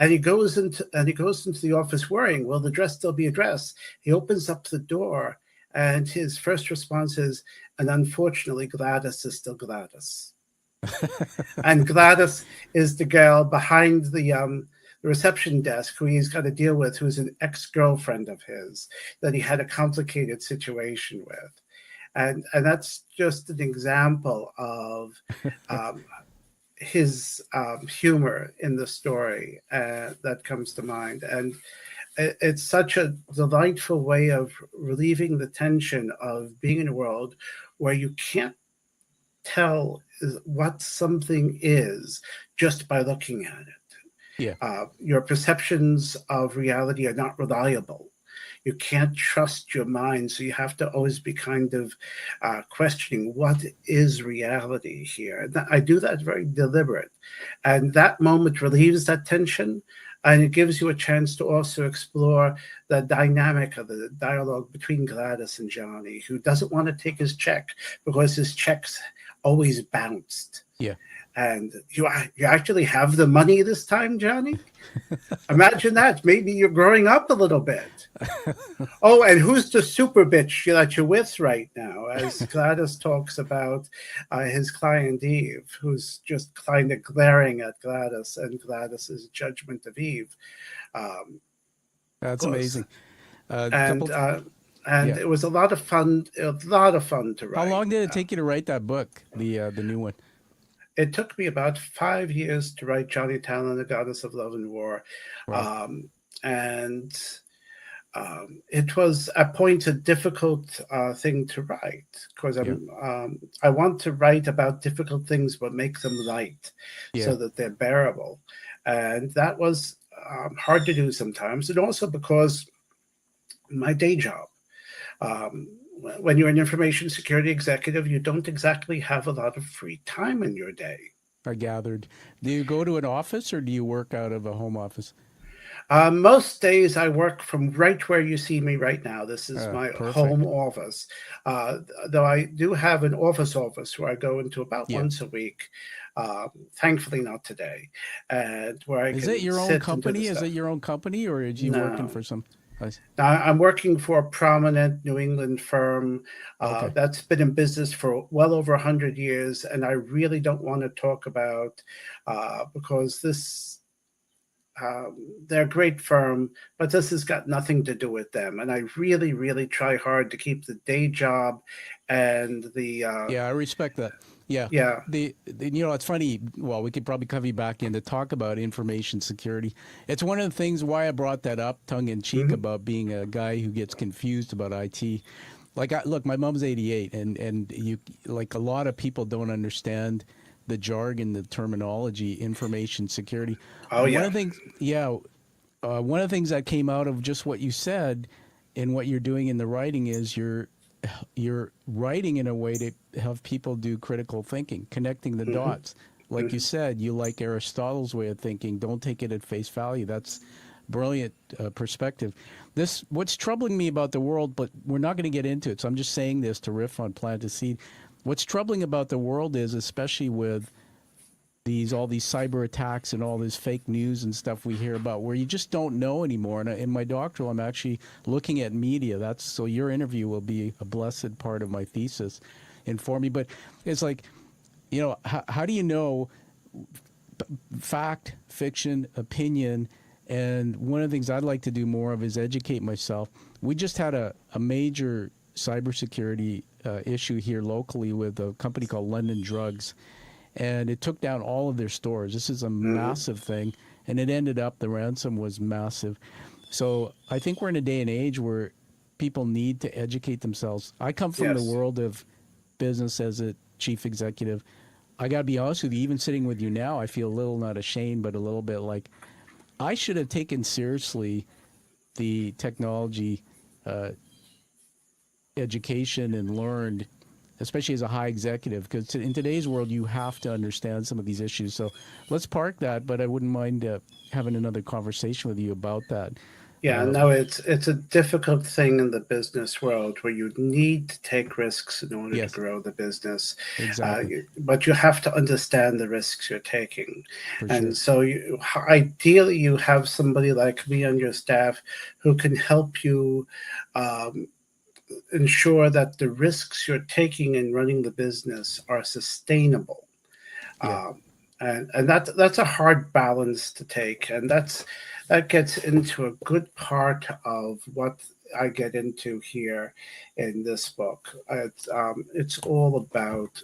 S3: And he goes into the office worrying, will the dress still be a dress? He opens up the door, and his first response is, and unfortunately, Gladys is still Gladys. And Gladys is the girl behind the reception desk who he's got to deal with, who's an ex-girlfriend of his that he had a complicated situation with. And that's just an example of his humor in the story that comes to mind. And it's such a delightful way of relieving the tension of being in a world where you can't tell what something is just by looking at it.
S2: Yeah.
S3: Your perceptions of reality are not reliable. You can't trust your mind, so you have to always be kind of questioning what is reality here. I do that very deliberate, and that moment relieves that tension, and it gives you a chance to also explore the dynamic of the dialogue between Gladys and Johnny, who doesn't want to take his check because his checks always bounced.
S2: Yeah.
S3: And you actually have the money this time, Johnny? Imagine that. Maybe you're growing up a little bit. Oh, and who's the super bitch that you're with right now? As Gladys talks about his client Eve, who's just kind of glaring at Gladys and Gladys's judgment of Eve.
S2: That's amazing.
S3: And
S2: Yeah.
S3: it was a lot of fun. A lot of fun to write.
S2: How long did it take you to write that book, the new one?
S3: It took me about 5 years to write Johnny Talon, the Goddess of Love and War.
S2: Wow.
S3: It was at points a difficult thing to write because I want to write about difficult things but make them light so that they're bearable. And that was hard to do sometimes. And also because my day job, when you're an information security executive, you don't exactly have a lot of free time in your day.
S2: I gathered. Do you go to an office or do you work out of a home office?
S3: Most days I work from right where you see me right now. This is my
S2: perfect.
S3: home office. Though I do have an office where I go into about once a week. Thankfully not today. And where I
S2: Is
S3: can
S2: it your own
S3: sit
S2: company?
S3: and do the
S2: Is it your own company or are you working for some?
S3: I'm working for a prominent New England firm that's been in business for well over 100 years, and I really don't want to talk about because they're a great firm, but this has got nothing to do with them. And I really, really try hard to keep the day job and the
S2: I respect that. Yeah. It's funny. Well, we could probably cover you back in to talk about information security. It's one of the things why I brought that up tongue in cheek about being a guy who gets confused about IT. Look, my mom's 88 and you, like a lot of people don't understand the jargon, the terminology, information security. One of the things that came out of just what you said and what you're doing in the writing is you're writing in a way to have people do critical thinking, connecting the dots. Like you said, you like Aristotle's way of thinking. Don't take it at face value. That's brilliant perspective. What's troubling me about the world, but we're not going to get into it, so I'm just saying this to riff on Plant a Seed. What's troubling about the world is, especially with all these cyber attacks and all this fake news and stuff we hear about, where you just don't know anymore. And in my doctoral, I'm actually looking at media. So your interview will be a blessed part of my thesis for me. But it's like, how do you know fact, fiction, opinion? And one of the things I'd like to do more of is educate myself. We just had a major cybersecurity issue here locally with a company called London Drugs, and it took down all of their stores. This is a massive thing, and it ended up the ransom was massive. So I think we're in a day and age where people need to educate themselves. I come from the world of business as a chief executive. I got to be honest with you, even sitting with you now, I feel a little not ashamed, but a little bit like I should have taken seriously the technology education and learned, especially as a high executive, because in today's world, you have to understand some of these issues. So let's park that, but I wouldn't mind having another conversation with you about that.
S3: Yeah, no, it's a difficult thing in the business world where you need to take risks in order to grow the business.
S2: Exactly.
S3: But you have to understand the risks you're taking. So ideally, you have somebody like me on your staff who can help you ensure that the risks you're taking in running the business are sustainable. And that's a hard balance to take, and that gets into a good part of what I get into here in this book. It's all about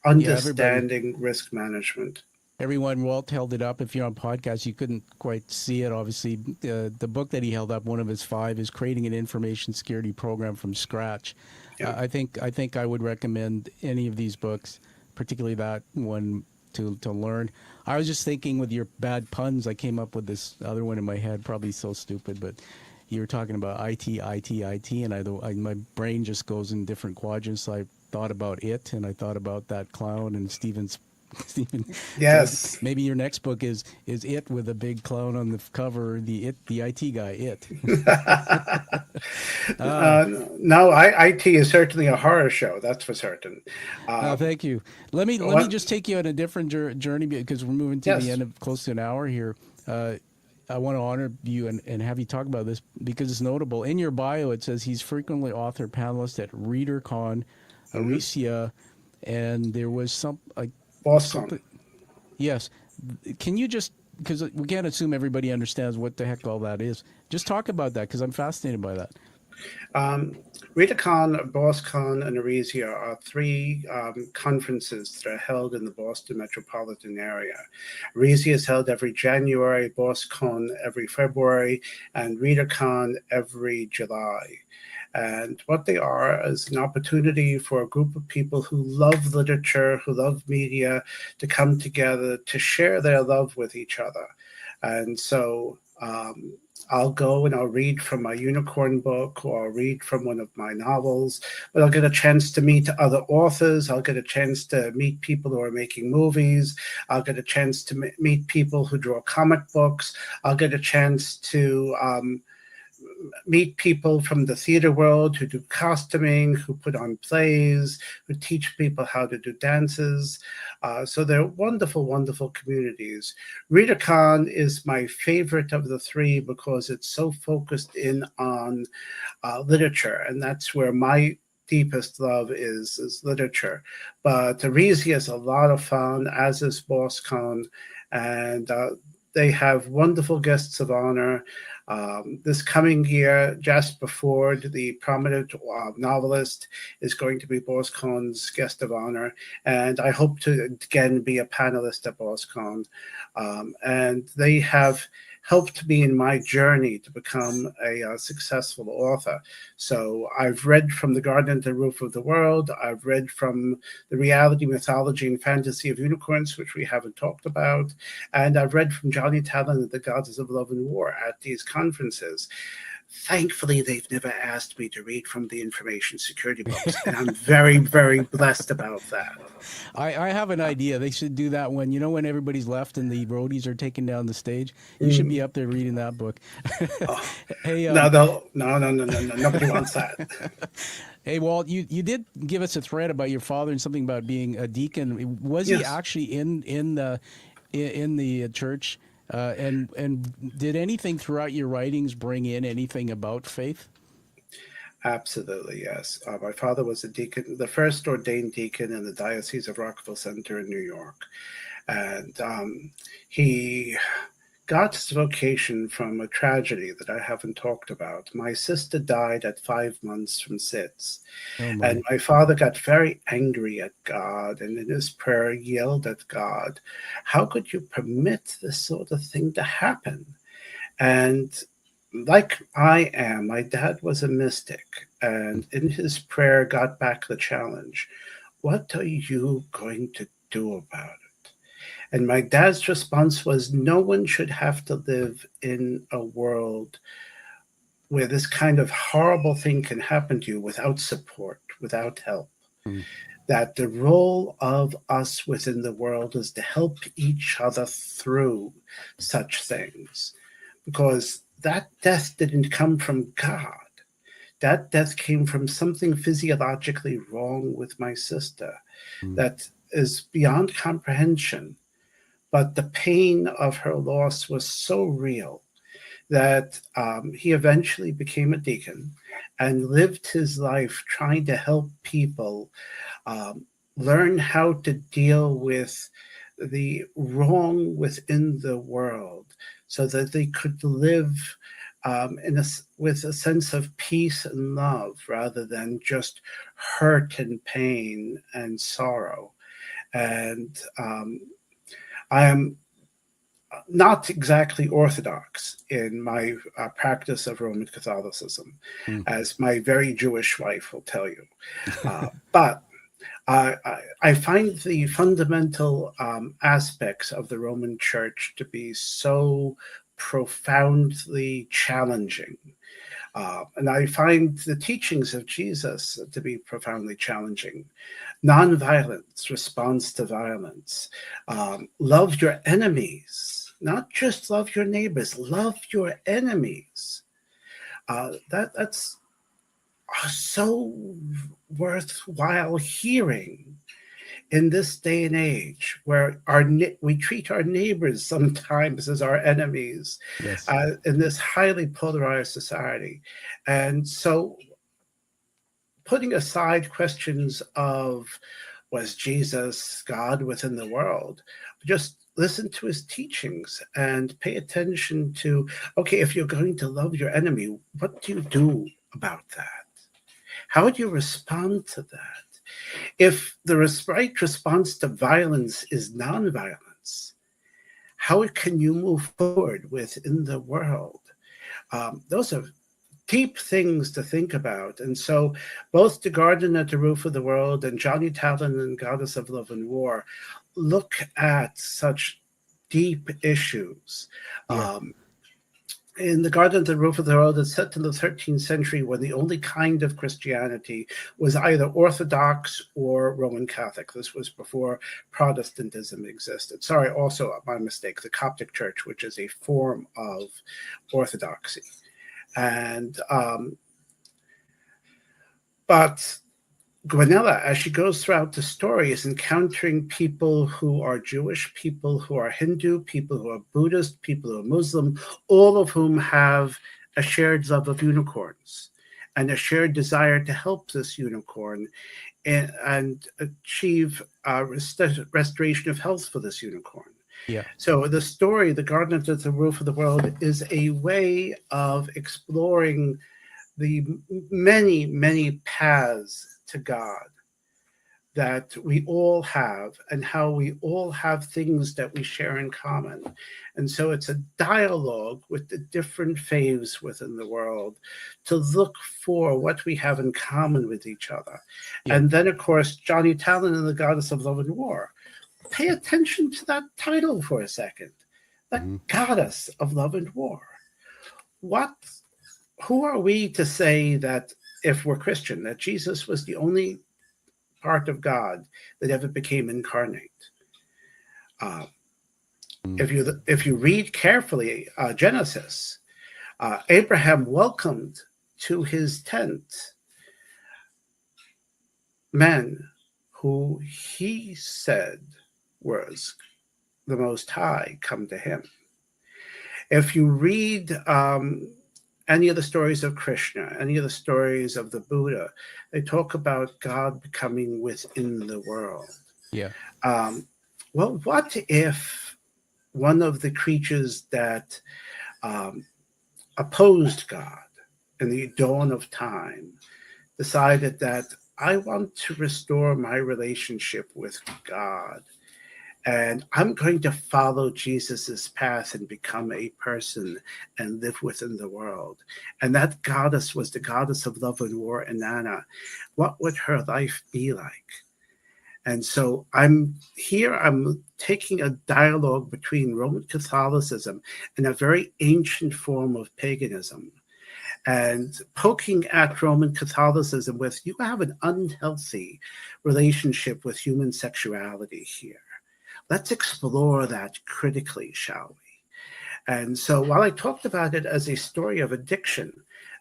S3: understanding risk management.
S2: Everyone, Walt held it up. If you're on podcast, you couldn't quite see it. Obviously, the book that he held up, one of his 5, is creating an information security program from scratch.
S3: Yeah.
S2: I think I would recommend any of these books, particularly that one, to learn. I was just thinking with your bad puns, I came up with this other one in my head, probably so stupid, but you were talking about IT, and my brain just goes in different quadrants. So I thought about it, and I thought about that clown and Stephen. So
S3: Yes.
S2: maybe your next book is it with a big clown on the cover, the IT guy, it.
S3: No, IT is certainly a horror show. That's for certain.
S2: No,
S3: Um,
S2: thank you. Let me
S3: what?
S2: just take you on a different journey because we're moving to the
S3: Yes.
S2: end of close to an hour here. I want to honor you and have you talk about this because it's notable. In your bio, it says he's frequently author panelist at ReaderCon, Aricia, and there was
S3: Boston.
S2: something. Yes. Can you just, because we can't assume everybody understands what the heck all that is. Just talk about that because I'm fascinated by that.
S3: ReaderCon, BosCon, and Aresia are 3 conferences that are held in the Boston metropolitan area. Aresia is held every January, BosCon every February, and ReaderCon every July. And what they are is an opportunity for a group of people who love literature, who love media, to come together to share their love with each other. And so I'll go and I'll read from my unicorn book, or I'll read from one of my novels, but I'll get a chance to meet other authors. I'll get a chance to meet people who are making movies. I'll get a chance to meet people who draw comic books. I'll get a chance to meet people from the theater world who do costuming, who put on plays, who teach people how to do dances. So they're wonderful, wonderful communities. ReaderCon is my favorite of the 3 because it's so focused in on literature, and that's where my deepest love is literature. But Arisia is a lot of fun, as is BosCon, and they have wonderful guests of honor. This coming year, Jasper Ford, the prominent novelist, is going to be BosCon's guest of honor, and I hope to again be a panelist at BosCon. And they have helped me in my journey to become a successful author. So I've read from The Garden at the Roof of the World. I've read from The Reality, Mythology, and Fantasy of Unicorns, which we haven't talked about. And I've read from Johnny Talon and the Goddess of Love and War at these conferences. Thankfully, they've never asked me to read from the information security books, and I'm very, very blessed about that.
S2: I have an idea. They should do that when everybody's left and the roadies are taking down the stage. You should be up there reading that book.
S3: Oh,
S2: Hey,
S3: no, nobody wants that.
S2: hey, Walt, you did give us a thread about your father and something about being a deacon. Was he
S3: Yes.
S2: actually in the church? And did anything throughout your writings bring in anything about faith?
S3: Absolutely, yes. My father was a deacon, the first ordained deacon in the Diocese of Rockville Center in New York. And he got his vocation from a tragedy that I haven't talked about. My sister died at 5 months from SIDS.
S2: Oh my.
S3: And my father got very angry at God, and in his prayer yelled at God, "How could you permit this sort of thing to happen?" And like I am, my dad was a mystic, and in his prayer got back the challenge, "What are you going to do about it?" And my dad's response was, "No one should have to live in a world where this kind of horrible thing can happen to you without support, without help.
S2: Mm.
S3: That the role of us within the world is to help each other through such things. Because that death didn't come from God. That death came from something physiologically wrong with my sister
S2: Mm.
S3: that is beyond comprehension. But the pain of her loss was so real that he eventually became a deacon and lived his life trying to help people learn how to deal with the wrong within the world so that they could live with a sense of peace and love rather than just hurt and pain and sorrow. And I am not exactly orthodox in my practice of Roman Catholicism,
S2: Mm.
S3: as my very Jewish wife will tell you. But I find the fundamental aspects of the Roman Church to be so profoundly challenging. And I find the teachings of Jesus to be profoundly challenging. Nonviolence, response to violence. Love your enemies, not just love your neighbors, love your enemies. That's so worthwhile hearing in this day and age, where we treat our neighbors sometimes as our enemies,
S2: Yes.
S3: in this highly polarized society. And so, putting aside questions of was Jesus God within the world, just listen to his teachings and pay attention to, okay, if you're going to love your enemy, what do you do about that? How do you respond to that? If the right response to violence is nonviolence, how can you move forward within the world? Those are deep things to think about. And so both The Garden at the Roof of the World and Johnny Talon and Goddess of Love and War look at such deep issues.
S2: Yeah.
S3: In The Garden at the Roof of the World, it's set in the 13th century, when the only kind of Christianity was either Orthodox or Roman Catholic. This was before Protestantism existed. Sorry, also my mistake, the Coptic Church, which is a form of Orthodoxy. And but Gwenella, as she goes throughout the story, is encountering people who are Jewish, people who are Hindu, people who are Buddhist, people who are Muslim, all of whom have a shared love of unicorns and a shared desire to help this unicorn and achieve restoration of health for this unicorn.
S2: Yeah.
S3: So the story, The Garden at the Roof of the World, is a way of exploring the many, many paths to God that we all have, and how we all have things that we share in common. And so it's a dialogue with the different faiths within the world to look for what we have in common with each other.
S2: Yeah.
S3: And then, of course, Johnny Talon and the Goddess of Love and War. Pay attention to that title for a second. The Goddess of Love and War. Who are we to say that, if we're Christian, that Jesus was the only part of God that ever became incarnate? If you read carefully Genesis, Abraham welcomed to his tent men who he said was the Most High come to him. If you read any of the stories of Krishna, any of the stories of the Buddha, they talk about God becoming within the world.
S2: Yeah.
S3: Well, what if one of the creatures that opposed God in the dawn of time decided that I want to restore my relationship with God, and I'm going to follow Jesus's path and become a person and live within the world? And that goddess was the Goddess of Love and War, Inanna. What would her life be like? And so I'm taking a dialogue between Roman Catholicism and a very ancient form of paganism, and poking at Roman Catholicism with, you have an unhealthy relationship with human sexuality here. Let's explore that critically, shall we? And so while I talked about it as a story of addiction,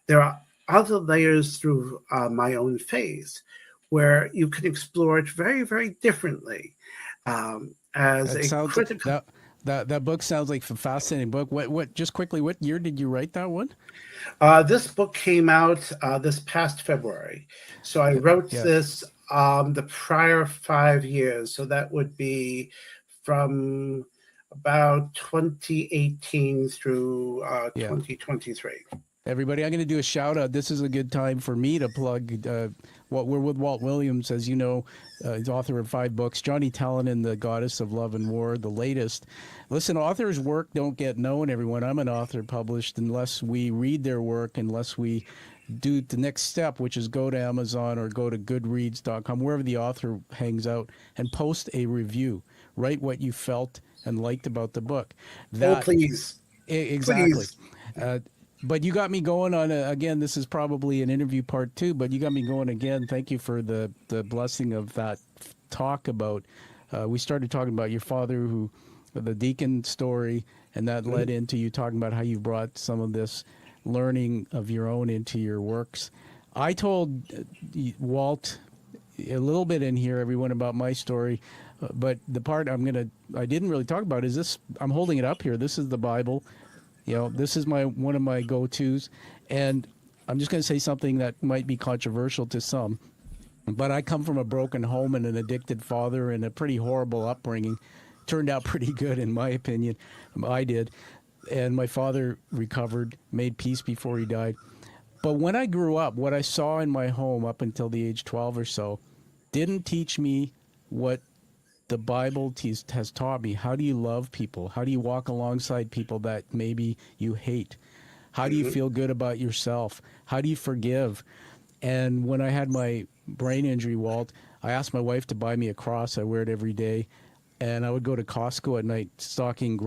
S3: there are other layers through my own faith where you can explore it very, very differently, as a critical.
S2: That book sounds like a fascinating book. What just quickly, what year did you write that one?
S3: This book came out this past February. So I wrote this the prior 5 years. So that would be from about 2018 through 2023.
S2: Everybody, I'm going to do a shout out. This is a good time for me to plug we're with Walt Williams, as you know, he's author of 5 books. Johnny Talon and the Goddess of Love and War, the latest. Listen, authors' work don't get known, everyone. I'm an author published unless we read their work, unless we do the next step, which is go to Amazon or go to goodreads.com, wherever the author hangs out, and post a review. Write what you felt and liked about the book.
S3: Please.
S2: Exactly.
S3: Please.
S2: But you got me going on, again, this is probably an interview part 2, but you got me going again. Thank you for the blessing of that talk about, we started talking about your father, the deacon story, and that led into you talking about how you brought some of this learning of your own into your works. I told Walt a little bit in here, everyone, about my story, but the part I didn't really talk about is this. I'm holding it up here. This is the Bible. This is one of my go-tos, and I'm just going to say something that might be controversial to some, but I come from a broken home and an addicted father and a pretty horrible upbringing. Turned out pretty good, in my opinion. I did. And my father recovered, made peace before he died. But when I grew up, what I saw in my home up until the age 12 or so didn't teach me what the Bible has taught me. How do you love people? How do you walk alongside people that maybe you hate? How do you feel good about yourself? How do you forgive? And when I had my brain injury, Walt, I asked my wife to buy me a cross. I wear it every day. And I would go to Costco at night stocking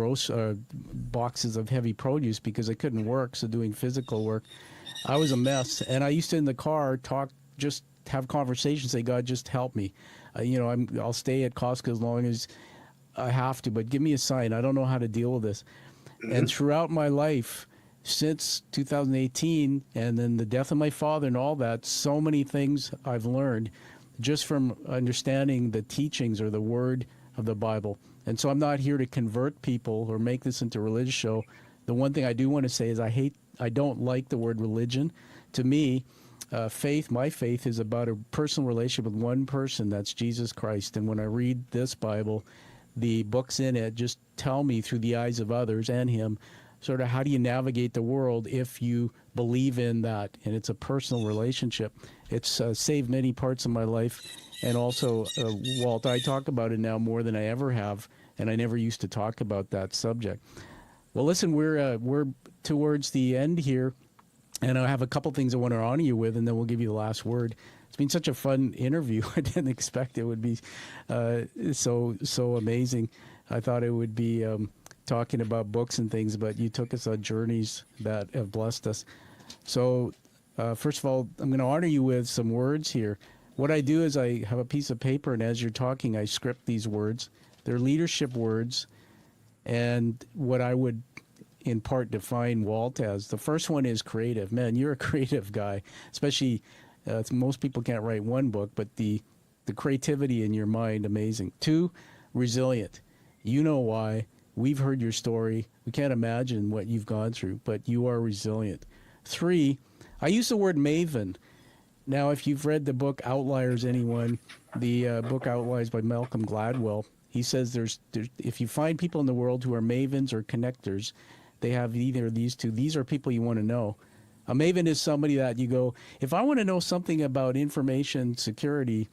S2: boxes of heavy produce because I couldn't work, so doing physical work. I was a mess. And I used to, in the car, just have conversations, say, God, just help me. I'll stay at Costco as long as I have to, but give me a sign. I don't know how to deal with this. And throughout my life, since 2018, and then the death of my father and all that, so many things I've learned just from understanding the teachings or the word of the Bible. And so I'm not here to convert people or make this into a religious show. The one thing I do want to say is I don't like the word religion. To me, my faith is about a personal relationship with one person, that's Jesus Christ. And when I read this Bible, the books in it just tell me through the eyes of others and him, sort of how do you navigate the world if you believe in that? And it's a personal relationship. It's saved many parts of my life. And also, Walt, I talk about it now more than I ever have, and I never used to talk about that subject. Well, listen, we're towards the end here, and I have a couple things I want to honor you with, and then we'll give you the last word. It's been such a fun interview. I didn't expect it would be so amazing. I thought it would be talking about books and things, but you took us on journeys that have blessed us. So, first of all, I'm going to honor you with some words here. What I do is I have a piece of paper, and as you're talking, I script these words. They're leadership words, and what I would, in part, define Walt as. The first one is creative. Man, you're a creative guy, especially most people can't write one book, but the creativity in your mind, amazing. 2, resilient. You know why. We've heard your story. We can't imagine what you've gone through, but you are resilient. 3, I use the word maven. Now, if you've read the book Outliers, anyone, the book Outliers by Malcolm Gladwell, he says there's if you find people in the world who are mavens or connectors, they have either of these two. These are people you want to know. A maven is somebody that you go, if I want to know something about information security,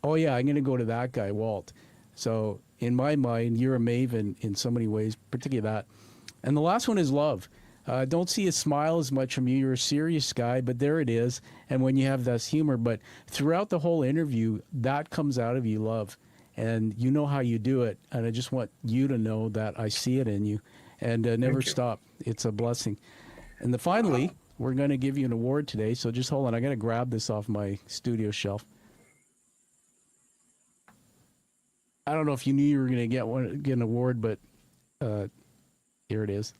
S2: oh yeah, I'm going to go to that guy, Walt. So in my mind, you're a maven in so many ways, particularly that. And the last one is love. Don't see a smile as much from you. You're a serious guy, but there it is. And when you have this humor, but throughout the whole interview, that comes out of you, love. And you know how you do it. And I just want you to know that I see it in you. And never stop. It's a blessing. And finally, we're going to give you an award today. So just hold on. I got to grab this off my studio shelf. I don't know if you knew you were going to get an award, but here it is.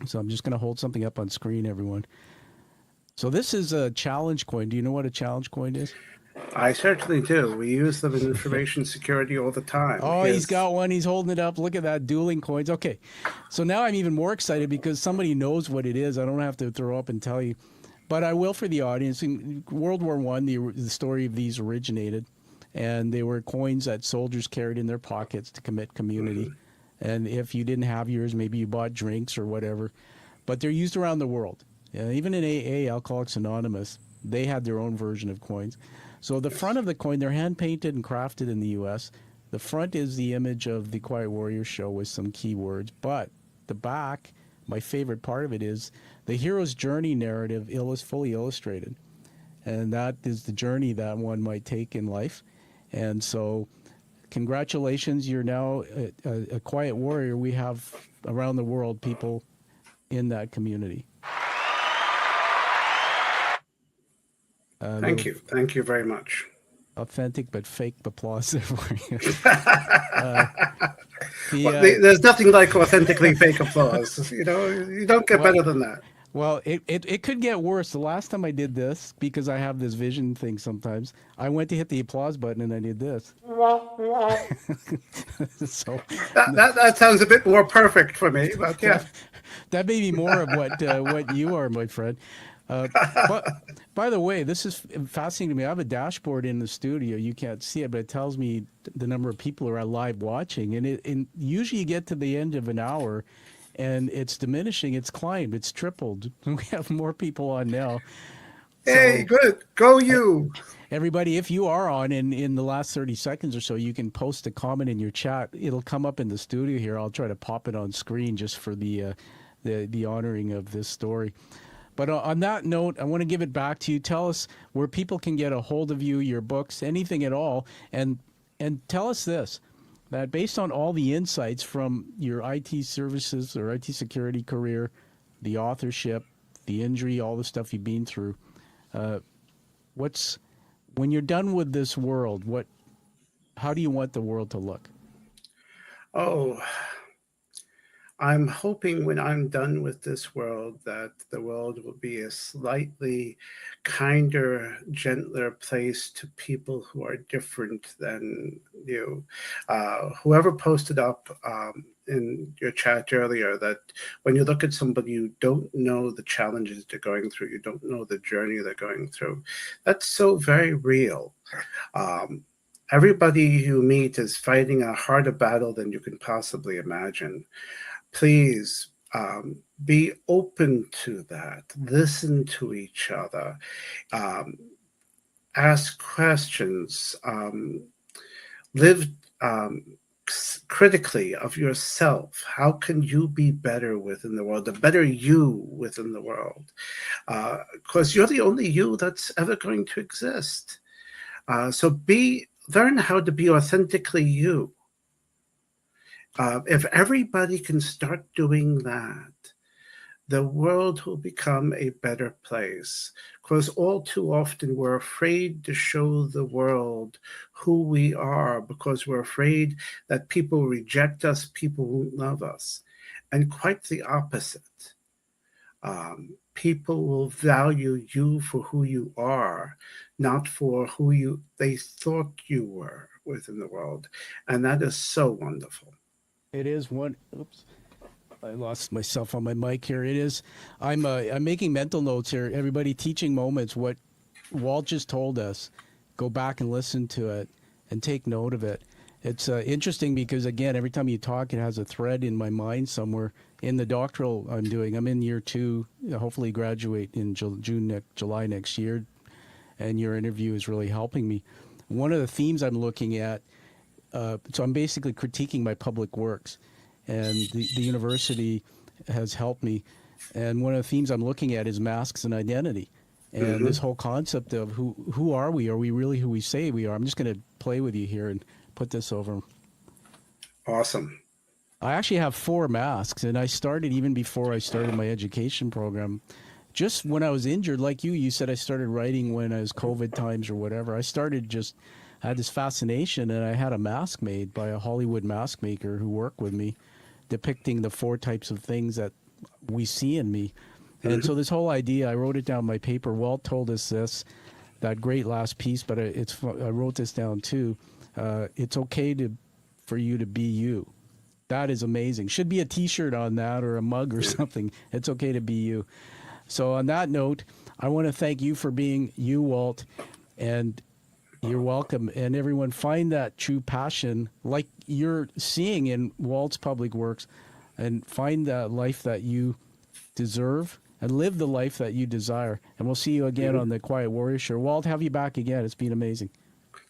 S2: So I'm just going to hold something up on screen, everyone. So this is a challenge coin. Do you know what a challenge coin is?
S3: I certainly do. We use them in information security all the time.
S2: Oh, he's got one. He's holding it up. Look at that, dueling coins. Okay. So now I'm even more excited because somebody knows what it is. I don't have to throw up and tell you. But I will for the audience. In World War I, the story of these originated. And they were coins that soldiers carried in their pockets to commit community. Mm-hmm. And if you didn't have yours, maybe you bought drinks or whatever. But they're used around the world. Even in AA, Alcoholics Anonymous, they had their own version of coins. So the front of the coin, they're hand painted and crafted in the U.S. The front is the image of the Quiet Warrior show with some keywords, but the back, my favorite part of it is the hero's journey narrative is fully illustrated. And that is the journey that one might take in life. And so congratulations, you're now a quiet warrior. We have around the world people in that community.
S3: Thank you. Thank you very much.
S2: Authentic but fake applause there for you.
S3: There's nothing like authentically fake applause. You know, you don't get better than that.
S2: Well, it could get worse. The last time I did this, because I have this vision thing sometimes, I went to hit the applause button and I did this. So
S3: that sounds a bit more perfect for me, but yeah.
S2: That may be more of what you are, my friend. But by the way, this is fascinating to me. I have a dashboard in the studio. You can't see it, but it tells me the number of people who are live watching. And usually you get to the end of an hour, and it's diminishing. It's climbed. It's tripled. We have more people on now.
S3: Hey, good. Go you.
S2: Everybody, if you are on in the last 30 seconds or so, you can post a comment in your chat. It'll come up in the studio here. I'll try to pop it on screen just for the honoring of this story. But on that note, I want to give it back to you. Tell us where people can get a hold of you, your books, anything at all. And tell us this, that based on all the insights from your IT services or IT security career, the authorship, the injury, all the stuff you've been through, when you're done with this world, how do you want the world to look?
S3: Oh, I'm hoping when I'm done with this world that the world will be a slightly kinder, gentler place to people who are different than you. Whoever posted up in your chat earlier that when you look at somebody, you don't know the challenges they're going through, you don't know the journey they're going through. That's so very real. Everybody you meet is fighting a harder battle than you can possibly imagine. Please be open to that. Listen to each other. Ask questions. Live critically of yourself. How can you be better within the world? The better you within the world. Because you're the only you that's ever going to exist. So learn how to be authentically you. If everybody can start doing that, the world will become a better place. Because all too often we're afraid to show the world who we are because we're afraid that people reject us, people won't love us. And quite the opposite. People will value you for who you are, not for who they thought you were within the world. And that is so wonderful.
S2: It is one. Oops, I lost myself on my mic here. It is. I'm making mental notes here. Everybody, teaching moments. What Walt just told us. Go back and listen to it and take note of it. It's interesting because again, every time you talk, it has a thread in my mind somewhere. In the doctoral I'm doing, I'm in year 2. Hopefully, graduate in July next year. And your interview is really helping me. One of the themes I'm looking at. So I'm basically critiquing my public works, and the university has helped me. And one of the themes I'm looking at is masks and identity, and this whole concept of who are we? Are we really who we say we are? I'm just going to play with you here and put this over.
S3: Awesome.
S2: I actually have 4 masks, and I started even before I started my education program. Just when I was injured, like you said I started writing when I was COVID times or whatever. I had this fascination, and I had a mask made by a Hollywood mask maker who worked with me, depicting the 4 types of things that we see in me. And so this whole idea, I wrote it down in my paper. Walt told us this, that great last piece, but I wrote this down too. It's okay for you to be you. That is amazing. Should be a T-shirt on that or a mug or something. It's okay to be you. So on that note, I want to thank you for being you, Walt, and you're welcome. And everyone, find that true passion like you're seeing in Walt's public works, and find that life that you deserve and live the life that you desire. And we'll see you again on the Quiet Warrior Show. Walt, have you back again. It's been amazing.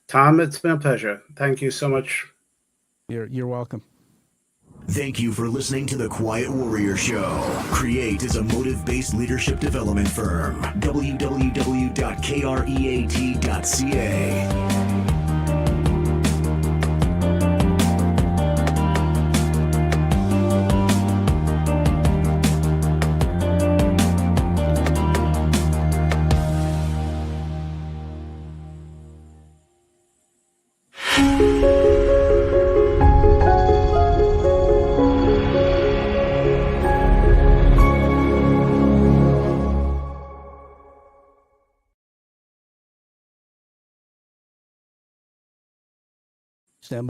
S3: Tom, it's been a pleasure. Thank you so much.
S2: You're welcome.
S1: Thank you for listening to the Quiet Warrior Show. Create is a motive-based leadership development firm. www.kreat.ca